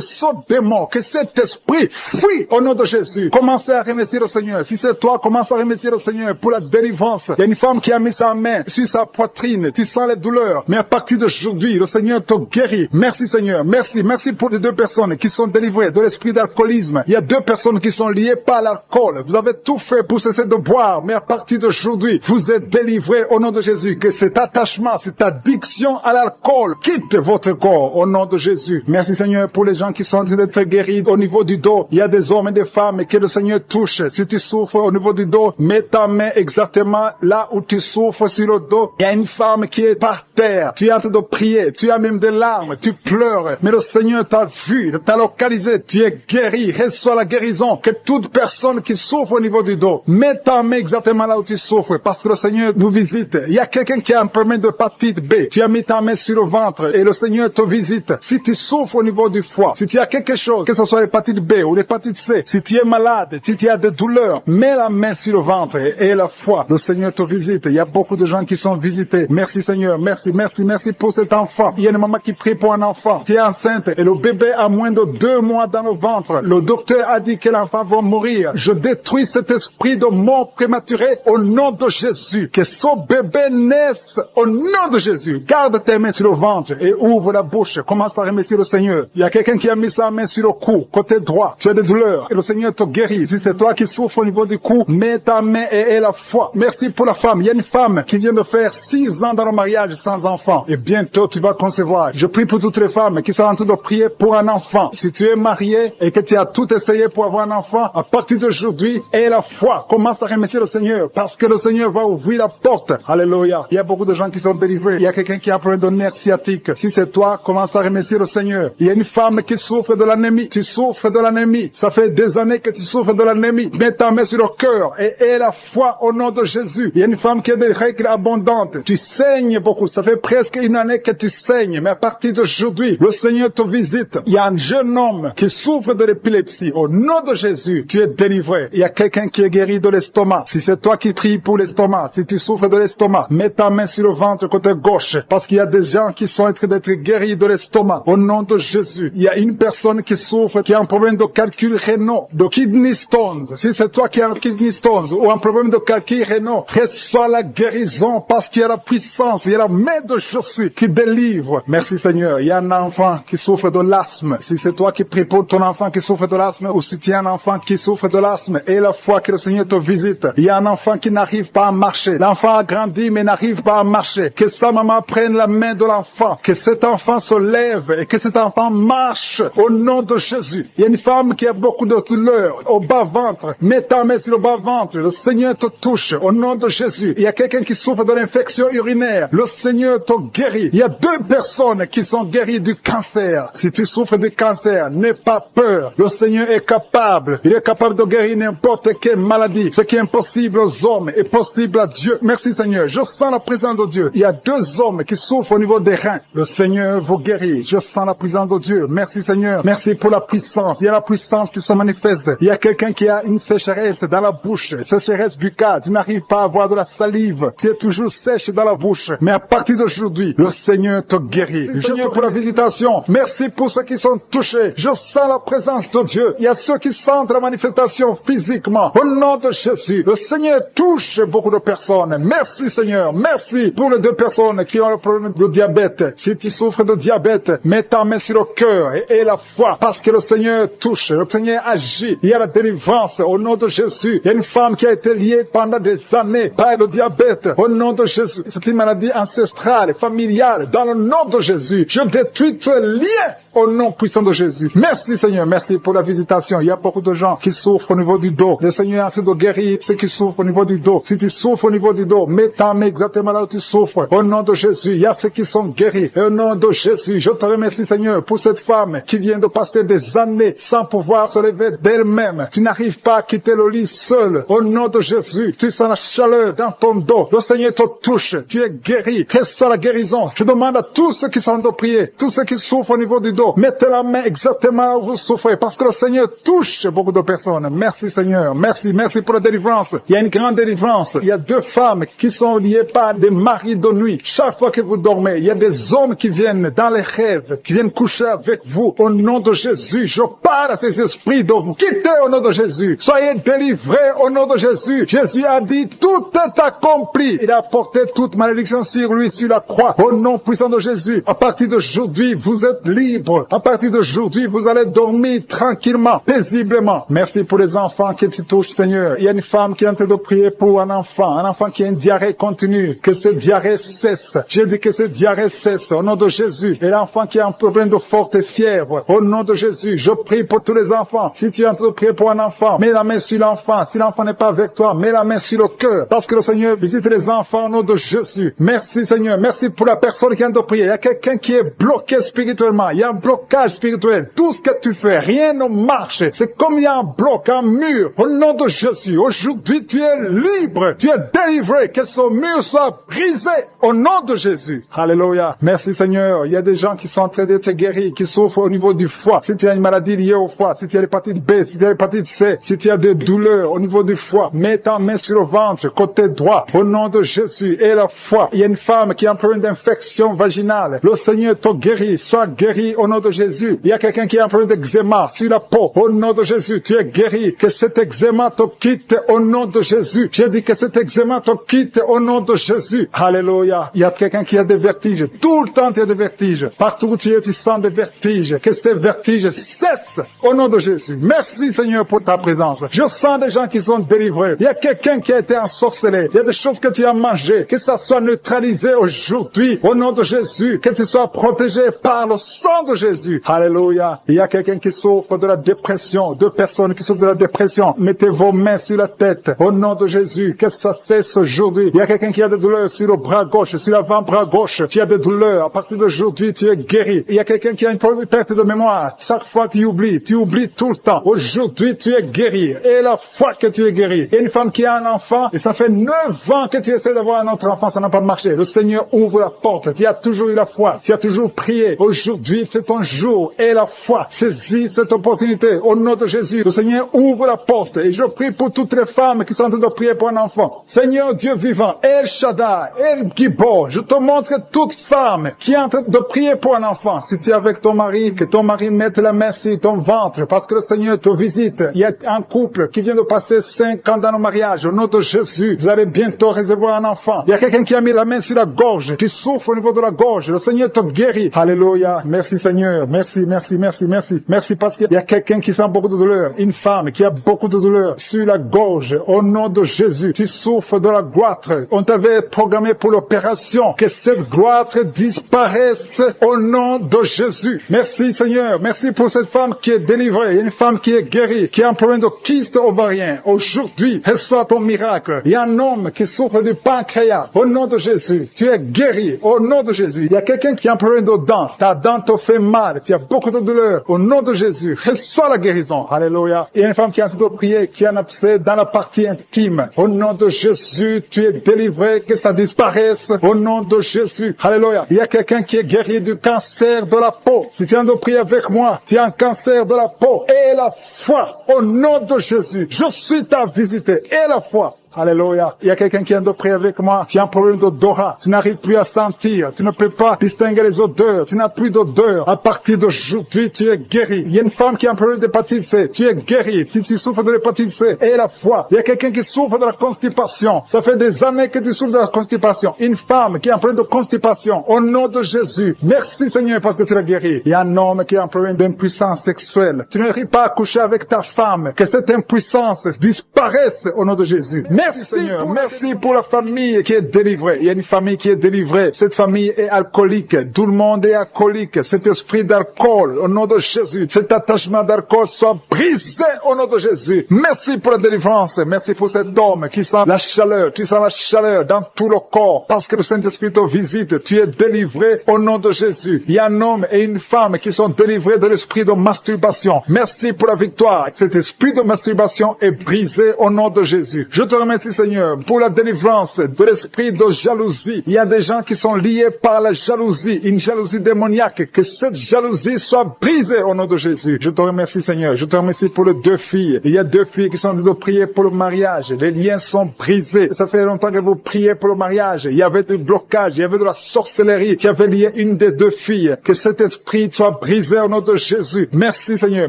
[SPEAKER 1] ce démon, que cet esprit fuit au nom de Jésus. Commencez à remercier le Seigneur. Si c'est toi, commence à remercier le Seigneur pour la délivrance. Il y a une femme qui a mis sa main sur sa poitrine. Tu sens les douleurs. Mais à partir d'aujourd'hui, le Seigneur te guérit. Merci Seigneur. Merci. Merci pour les 2 personnes qui sont délivrées de l'esprit d'alcoolisme. Il y a 2 personnes qui sont liées par l'alcool. Vous avez tout fait pour cesser de boire. Mais à partir d'aujourd'hui, vous êtes délivrés au nom de Jésus. Que cet attachement, cette addiction à l'alcool quitte votre corps au nom de Jésus. Merci Seigneur pour les gens qui sont en train d'être guéris au niveau du dos. Il y a des hommes et des femmes que le Seigneur touche. Si tu souffres au niveau du dos, mets ta main exactement là où tu souffres sur le dos. Il y a une femme qui est par terre. Tu es en train de prier. Tu as même des larmes. Tu pleures. Mais le Seigneur t'a vu, t'a localisé. Tu es guéri. Reçois la guérison. Que toute personne qui souffre au niveau du dos, mets ta main exactement là où tu souffres. Parce que le Seigneur nous visite. Il y a quelqu'un qui a un problème de hépatite B. Tu as mis ta main sur le ventre et le Seigneur te visite. Si tu souffres au niveau du foie, si tu as quelque chose, que ce soit l'hépatite B ou l'hépatite C, si tu es malade, si tu as des douleurs, mets la main sur le ventre et la foi. Le Seigneur te visite. Il y a beaucoup de gens qui sont visités. Merci Seigneur. Merci, merci, merci pour cet enfant. Il y a une maman qui prie pour un enfant. Tu es enceinte et le bébé a moins de 2 mois dans le ventre. Le docteur a dit que l'enfant va mourir. Je détruis cet esprit de mort prématurée au nom de Jésus. Que ce bébé naisse au nom de Jésus. Garde tes mains sur le ventre et ouvre la bouche. Commence à remercier le Seigneur. Il y a quelqu'un qui a mis sa main sur le cou, côté droit. Tu as des douleurs et le Seigneur te guérit. Si c'est toi qui souffres au niveau du cou, mets ta main et aie la foi. Merci pour la femme. Il y a une femme qui vient de faire 6 ans dans le mariage sans enfant. Et bientôt tu vas concevoir. Je prie pour toutes les femmes qui sont en train de prier pour un enfant. Si tu es marié et que tu as tout essayé pour avoir un enfant, à partir d'aujourd'hui, aie la foi. Commence à remercier le Seigneur parce que le Seigneur va ouvrir la porte. Alléluia. Alléluia. Il y a beaucoup de gens qui sont délivrés. Il y a quelqu'un qui a un problème de nerf sciatique. Si c'est toi, commence à remercier le Seigneur. Il y a une femme qui souffre de l'anémie. Tu souffres de l'anémie. Ça fait des années que tu souffres de l'anémie. Mets ta main sur le cœur et aie la foi au nom de Jésus. Il y a une femme qui a des règles abondantes. Tu saignes beaucoup. Ça fait presque une année que tu saignes. Mais à partir d'aujourd'hui, le Seigneur te visite. Il y a un jeune homme qui souffre de l'épilepsie. Au nom de Jésus, tu es délivré. Il y a quelqu'un qui est guéri de l'estomac. Si c'est toi qui pries pour l'estomac, si tu souffres de l'estomac, mets ta main sur le ventre côté gauche. Parce qu'il y a des gens qui sont en train d'être guéris de l'estomac. Au nom de Jésus. Il y a une personne qui souffre, qui a un problème de calcul rénal, de kidney stones. Si c'est toi qui as un kidney stones ou un problème de calcul rénal, reçois la guérison parce qu'il y a la puissance, il y a la main de Jésus qui délivre. Merci Seigneur. Il y a un enfant qui souffre de l'asthme. Si c'est toi qui pries pour ton enfant qui souffre de l'asthme ou si tu as un enfant qui souffre de l'asthme et la foi que le Seigneur te visite. Il y a un enfant qui n'arrive pas à marcher. L'enfant a grandi mais n'arrive pas à marcher. Que sa maman prenne la main de l'enfant. Que cet enfant se lève et que cet enfant marche au nom de Jésus. Il y a une femme qui a beaucoup de douleurs au bas-ventre. Mets ta main sur le bas-ventre. Le Seigneur te touche au nom de Jésus. Il y a quelqu'un qui souffre de l'infection urinaire. Le Seigneur te guérit. Il y a 2 personnes qui sont guéries du cancer. Si tu souffres du cancer, n'aie pas peur. Le Seigneur est capable. Il est capable de guérir n'importe quelle maladie. Ce qui est impossible aux hommes est possible à Dieu. Merci Seigneur. Je sens la présence de Dieu. Il y a 2 hommes qui souffrent au niveau des reins. Le Seigneur vous guérit. Je sens la présence de Dieu. Merci Seigneur. Merci pour la puissance. Il y a la puissance qui se manifeste. Il y a quelqu'un qui a une sécheresse dans la bouche. Sécheresse buccale. Tu n'arrives pas à avoir de la salive. Tu es toujours sèche dans la bouche. Mais à partir d'aujourd'hui, le Seigneur te guérit. Merci Seigneur pour la visitation. Merci pour ceux qui sont touchés. Je sens la présence de Dieu. Il y a ceux qui sentent la manifestation physiquement. Au nom de Jésus, le Seigneur touche beaucoup de personnes. Merci Seigneur. Merci pour les 2 personnes qui ont le problème de diabète. Si tu souffres de diabète, mets ta main sur le cœur et aie la foi parce que le Seigneur touche. Le Seigneur agit. Il y a la délivrance au nom de Jésus. Il y a une femme qui a été liée pendant des années par le diabète. Au nom de Jésus. C'est une maladie ancestrale, familiale. Dans le nom de Jésus, je détruis ce lien au nom puissant de Jésus. Merci Seigneur, merci pour la visitation. Il y a beaucoup de gens qui souffrent au niveau du dos. Le Seigneur est en train de guérir ceux qui souffrent au niveau du dos. Si tu souffres au niveau du dos, mets ta main exactement là où tu souffres. Au nom de Jésus, il y a ceux qui sont guéris. Et au nom de Jésus, je te remercie Seigneur pour cette femme qui vient de passer des années sans pouvoir se lever d'elle-même. Tu n'arrives pas à quitter le lit seul. Au nom de Jésus, tu sens la chaleur dans ton dos. Le Seigneur te touche. Tu es guéri. Reçois la guérison. Je demande à tous ceux qui sont de prier, tous ceux qui souffrent au niveau du dos, mettez la main exactement où vous souffrez parce que le Seigneur touche beaucoup de personnes. Merci Seigneur. Merci pour la délivrance. Il y a une grande délivrance. Il y a 2 femmes qui sont liées par des maris de nuit. Chaque fois que vous dormez, il y a des hommes qui viennent dans les rêves, qui viennent coucher avec vous. Au nom de Jésus, je parle à ces esprits de vous. Quittez au nom de Jésus. Soyez délivrés au nom de Jésus. Jésus a dit, tout est accompli. Il a porté toute malédiction sur lui, sur la croix. Au nom puissant de Jésus, à partir d'aujourd'hui, vous êtes libres. À partir d'aujourd'hui, vous allez dormir tranquillement, paisiblement. Merci pour les enfants qui te touchent, Seigneur. Il y a une femme qui est en train de prier pour un enfant qui a une diarrhée continue. Que cette diarrhée cesse. J'ai dit que cette diarrhée cesse au nom de Jésus. Et l'enfant qui a un problème de forte fièvre, au nom de Jésus, je prie pour tous les enfants. Si tu es en train de prier pour un enfant, mets la main sur l'enfant. Si l'enfant n'est pas avec toi, mets la main sur le cœur. Parce que le Seigneur visite les enfants au nom de Jésus. Merci Seigneur. Merci pour la personne qui est en train de prier. Il y a quelqu'un qui est bloqué spirituellement. Il y a un blocage spirituel. Tout ce que tu fais, rien ne marche. C'est comme il y a un bloc, un mur. Au nom de Jésus, aujourd'hui, tu es libre. Tu es délivré. Que ce mur soit brisé. Au nom de Jésus. Alléluia. Merci Seigneur. Il y a des gens qui sont en train d'être guéris, qui souffrent au niveau du foie. Si tu as une maladie liée au foie, si tu as l'hépatite B, si tu as l'hépatite C, si tu as des douleurs au niveau du foie, mets ta main sur le ventre, côté droit. Au nom de Jésus. Et la foi. Il y a une femme qui a un problème d'infection vaginale. Le Seigneur te guérit. Sois guéri au nom de Jésus. Il y a quelqu'un qui a un problème d'eczéma sur la peau. Au nom de Jésus, tu es guéri. Que cet eczéma te quitte au nom de Jésus. J'ai dit que cet eczéma te quitte au nom de Jésus. Alléluia. Il y a quelqu'un qui a des vertiges. Tout le temps, tu as des vertiges. Partout où tu es, tu sens des vertiges. Que ces vertiges cessent au nom de Jésus. Merci Seigneur pour ta présence. Je sens des gens qui sont délivrés. Il y a quelqu'un qui a été ensorcelé. Il y a des choses que tu as mangées. Que ça soit neutralisé aujourd'hui au nom de Jésus. Que tu sois protégé par le sang de Jésus. Alléluia. Il y a quelqu'un qui souffre de la dépression. 2 personnes qui souffrent de la dépression. Mettez vos mains sur la tête. Au nom de Jésus. Que ça cesse aujourd'hui. Il y a y a quelqu'un qui a des douleurs sur le bras gauche, sur l'avant-bras gauche. Tu as des douleurs. À partir d'aujourd'hui, tu es guéri. Il y a quelqu'un qui a une perte de mémoire. Chaque fois tu oublies tout le temps. Aujourd'hui, tu es guéri. Et la foi que tu es guéri. Il y a une femme qui a un enfant et ça fait 9 ans que tu essaies d'avoir un autre enfant, ça n'a pas marché. Le Seigneur ouvre la porte. Tu as toujours eu la foi. Tu as toujours prié. Aujourd'hui, c'est ton jour. Et la foi. Saisis cette opportunité. Au nom de Jésus, le Seigneur ouvre la porte. Et je prie pour toutes les femmes qui sont en train de prier pour un enfant. Seigneur Dieu vivant, El Shaddai, El Gibor, je te montre toute femme qui est en train de prier pour un enfant. Si tu es avec ton mari, que ton mari mette la main sur ton ventre parce que le Seigneur te visite. Il y a un couple qui vient de passer 5 ans dans le mariage. Au nom de Jésus, vous allez bientôt recevoir un enfant. Il y a quelqu'un qui a mis la main sur la gorge, qui souffre au niveau de la gorge. Le Seigneur te guérit. Alléluia. Merci Seigneur. Merci parce qu'il y a quelqu'un qui sent beaucoup de douleur. Une femme qui a beaucoup de douleur sur la gorge. Au nom de Jésus, tu souffres de la goitre. On t'avait programmé pour l'opération. Que cette goitre disparaisse au nom de Jésus. Merci Seigneur. Merci pour cette femme qui est délivrée. Une femme qui est guérie, qui a un problème de kyste ovarien. Aujourd'hui, reçois ton miracle. Il y a un homme qui souffre du pancréas. Au nom de Jésus, tu es guéri. Au nom de Jésus. Il y a quelqu'un qui a un problème de dents. Ta dent te fait mal. Tu as beaucoup de douleur. Au nom de Jésus, reçois la guérison. Alléluia. Il y a une femme qui est en train de prier, qui a un abcès dans la partie intime. Au nom de Jésus, tu es délivré, que ça disparaisse. Au nom de Jésus. Alléluia. Il y a quelqu'un qui est guéri du cancer de la peau. Si tu es en train de prier avec moi, tu as un cancer de la peau. Et la foi. Au nom de Jésus. Je suis ta visite. Et la foi. Alléluia. Il y a quelqu'un qui vient de prier avec moi. Tu as un problème d'odorat. Tu n'arrives plus à sentir. Tu ne peux pas distinguer les odeurs. Tu n'as plus d'odeur. À partir d'aujourd'hui, tu es guéri. Il y a une femme qui a un problème d'hépatite C. Tu es guéri. Si tu souffres de l'hépatite C, et la foi. Il y a quelqu'un qui souffre de la constipation. Ça fait des années que tu souffres de la constipation. Une femme qui a un problème de constipation. Au nom de Jésus. Merci Seigneur parce que tu l'as guéri. Il y a un homme qui a un problème d'impuissance sexuelle. Tu n'arrives pas à coucher avec ta femme. Que cette impuissance disparaisse au nom de Jésus. Merci Seigneur, merci pour la famille qui est délivrée. Il y a une famille qui est délivrée. Cette famille est alcoolique. Tout le monde est alcoolique. Cet esprit d'alcool, au nom de Jésus, cet attachement d'alcool soit brisé au nom de Jésus. Merci pour la délivrance. Merci pour cet homme qui sent la chaleur. Tu sens la chaleur dans tout le corps parce que le Saint-Esprit te visite. Tu es délivré au nom de Jésus. Il y a un homme et une femme qui sont délivrés de l'esprit de masturbation. Merci pour la victoire. Cet esprit de masturbation est brisé au nom de Jésus. Je te remercie Seigneur pour la délivrance de l'esprit de jalousie. Il y a des gens qui sont liés par la jalousie, une jalousie démoniaque. Que cette jalousie soit brisée au nom de Jésus. Je te remercie Seigneur. Je te remercie pour les 2 filles. Il y a 2 filles qui sont en train de prier pour le mariage. Les liens sont brisés. Ça fait longtemps que vous priez pour le mariage. Il y avait du blocage, il y avait de la sorcellerie qui avait lié une des 2 filles. Que cet esprit soit brisé au nom de Jésus. Merci Seigneur.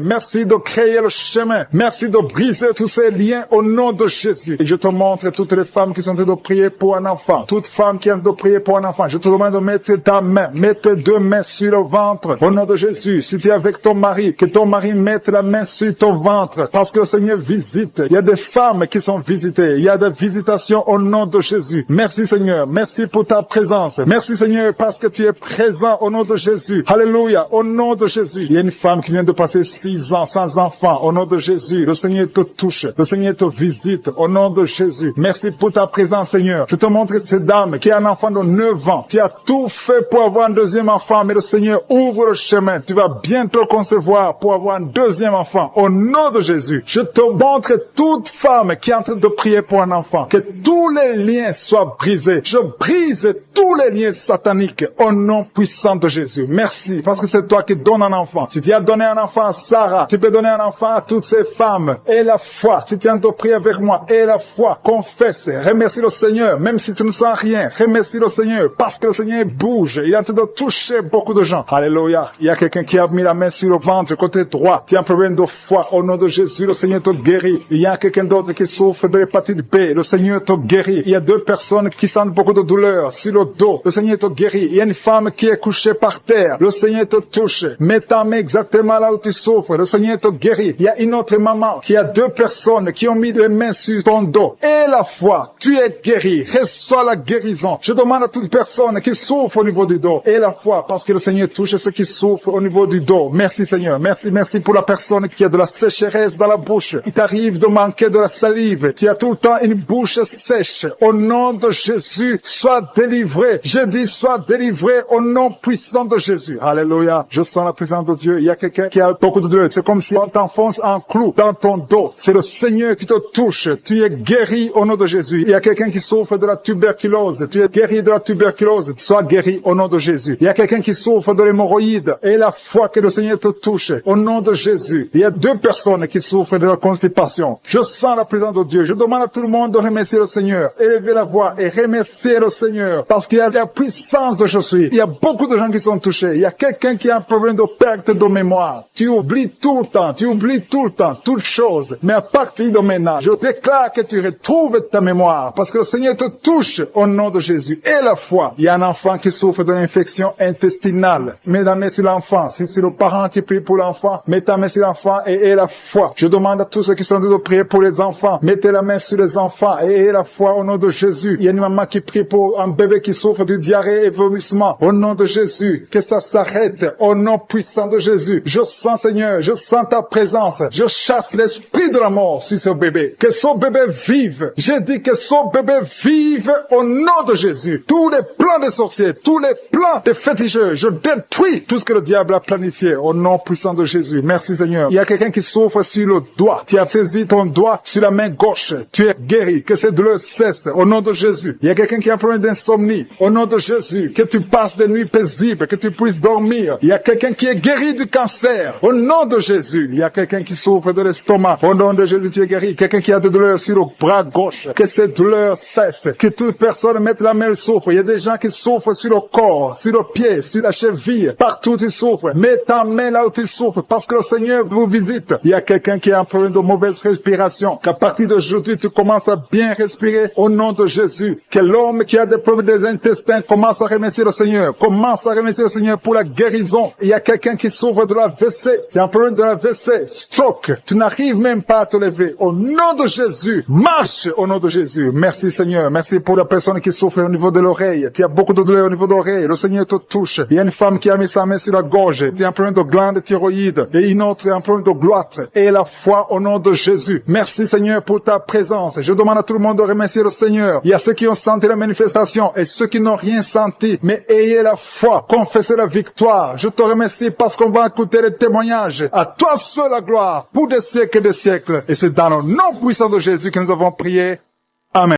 [SPEAKER 1] Merci de créer le chemin. Merci de briser tous ces liens au nom de Jésus. Et je te montre toutes les femmes qui sont en train de prier pour un enfant. Toute femme qui est en train de prier pour un enfant. Je te demande de mettre ta main, mettre 2 mains sur le ventre. Au nom de Jésus, si tu es avec ton mari, que ton mari mette la main sur ton ventre. Parce que le Seigneur visite. Il y a des femmes qui sont visitées. Il y a des visitations au nom de Jésus. Merci Seigneur. Merci pour ta présence. Merci Seigneur parce que tu es présent au nom de Jésus. Alléluia. Au nom de Jésus. Il y a une femme qui vient de passer 6 ans sans enfant. Au nom de Jésus. Le Seigneur te touche. Le Seigneur te visite. Au nom de Jésus. Merci pour ta présence, Seigneur. Je te montre cette dame qui a un enfant de 9 ans. Tu as tout fait pour avoir un 2e enfant, mais le Seigneur ouvre le chemin. Tu vas bientôt concevoir pour avoir un 2e enfant. Au nom de Jésus, je te montre toute femme qui est en train de prier pour un enfant. Que tous les liens soient brisés. Je brise tous les liens sataniques au nom puissant de Jésus. Merci, parce que c'est toi qui donnes un enfant. Si tu as donné un enfant à Sarah, tu peux donner un enfant à toutes ces femmes. Et la foi, si tu es en train de prier avec moi, et la foi, confesse, remercie le Seigneur, même si tu ne sens rien, remercie le Seigneur, parce que le Seigneur bouge, il est en train de toucher beaucoup de gens. Alléluia. Il y a quelqu'un qui a mis la main sur le ventre, côté droit, tu as un problème de foi, au nom de Jésus, le Seigneur te guérit. Il y a quelqu'un d'autre qui souffre de l'hépatite B, le Seigneur te guérit. Il y a 2 personnes qui sentent beaucoup de douleur sur le dos, le Seigneur te guérit. Il y a une femme qui est couchée par terre, le Seigneur te touche. Mets ta main exactement là où tu souffres, le Seigneur te guérit. Il y a une autre maman qui a 2 personnes qui ont mis les mains sur ton dos et la foi. Tu es guéri. Reçois la guérison. Je demande à toute personne qui souffre au niveau du dos et la foi, parce que le Seigneur touche ceux qui souffrent au niveau du dos. Merci Seigneur. Merci pour la personne qui a de la sécheresse dans la bouche. Il t'arrive de manquer de la salive. Tu as tout le temps une bouche sèche. Au nom de Jésus, sois délivré. Je dis sois délivré au nom puissant de Jésus. Alléluia. Je sens la présence de Dieu. Il y a quelqu'un qui a beaucoup de douleur. C'est comme si on t'enfonce un clou dans ton dos. C'est le Seigneur qui te touche. Tu es guéri au nom de Jésus. Il y a quelqu'un qui souffre de la tuberculose. Tu es guéri de la tuberculose. Sois guéri au nom de Jésus. Il y a quelqu'un qui souffre de l'hémorroïde. Et la foi que le Seigneur te touche au nom de Jésus. Il y a 2 personnes qui souffrent de la constipation. Je sens la présence de Dieu. Je demande à tout le monde de remercier le Seigneur. Élevez la voix et remercier le Seigneur. Parce qu'il y a la puissance de je suis. Il y a beaucoup de gens qui sont touchés. Il y a quelqu'un qui a un problème de perte de mémoire. Tu oublies tout le temps. Tu oublies tout le temps. Toutes choses. Mais à partir de maintenant, je déclare que tu retrouves ta mémoire. Parce que le Seigneur te touche au nom de Jésus. Et la foi. Il y a un enfant qui souffre d'une infection intestinale. Mets la main sur l'enfant. Si c'est le parent qui prie pour l'enfant, mets ta main sur l'enfant et aie la foi. Je demande à tous ceux qui sont en train de prier pour les enfants, mettez la main sur les enfants et ayez la foi au nom de Jésus. Il y a une maman qui prie pour un bébé qui souffre de diarrhée et vomissement. Au nom de Jésus, que ça s'arrête. Au nom puissant de Jésus. Je sens, Seigneur, je sens ta présence. Je chasse l'esprit de la mort sur ce bébé. Que ce bébé vive. J'ai dit que ce bébé vive au nom de Jésus. Tous les plans des sorciers, tous les plans des féticheurs, je détruis tout ce que le diable a planifié au nom puissant de Jésus. Merci Seigneur. Il y a quelqu'un qui souffre sur le doigt. Tu as saisi ton doigt sur la main gauche. Tu es guéri. Que cette douleur cesse au nom de Jésus. Il y a quelqu'un qui a un problème d'insomnie. Au nom de Jésus. Que tu passes des nuits paisibles. Que tu puisses dormir. Il y a quelqu'un qui est guéri du cancer. Au nom de Jésus. Il y a quelqu'un qui souffre de l'estomac. Au nom de Jésus, tu es guéri. Quelqu'un qui a des douleurs sur le bras gauche. Que cette douleur cesse. Que toute personne mette la main, elle souffre. Il y a des gens qui souffrent sur le corps, sur le pied, sur la cheville. Partout tu souffres. Mets ta main là où tu souffres. Parce que le Seigneur vous visite. Il y a quelqu'un qui a un problème de mauvaise respiration. Qu'à partir d'aujourd'hui, tu commences à bien respirer au nom de Jésus. Que l'homme qui a des problèmes des intestins commence à remercier le Seigneur. Commence à remercier le Seigneur pour la guérison. Il y a quelqu'un qui souffre de la WC. Tu as un problème de la WC. Stroke. Tu n'arrives même pas à te lever. Au nom de Jésus. Marche au nom de Jésus. Merci Seigneur. Merci pour la personne qui souffre au niveau de l'oreille. Tu as beaucoup de douleur au niveau de l'oreille. Le Seigneur te touche. Il y a une femme qui a mis sa main sur la gorge. Tu as un problème de glande thyroïde. Et une autre a un problème de gloître. Et la foi au nom de Jésus. Merci Seigneur pour ta présence. Je demande à tout le monde de remercier le Seigneur. Il y a ceux qui ont senti la manifestation et ceux qui n'ont rien senti. Mais ayez la foi. Confessez la victoire. Je te remercie parce qu'on va écouter les témoignages. À toi seul la gloire pour des siècles et des siècles. Et c'est dans le nom puissant de Jésus que nous avons prié. Amen.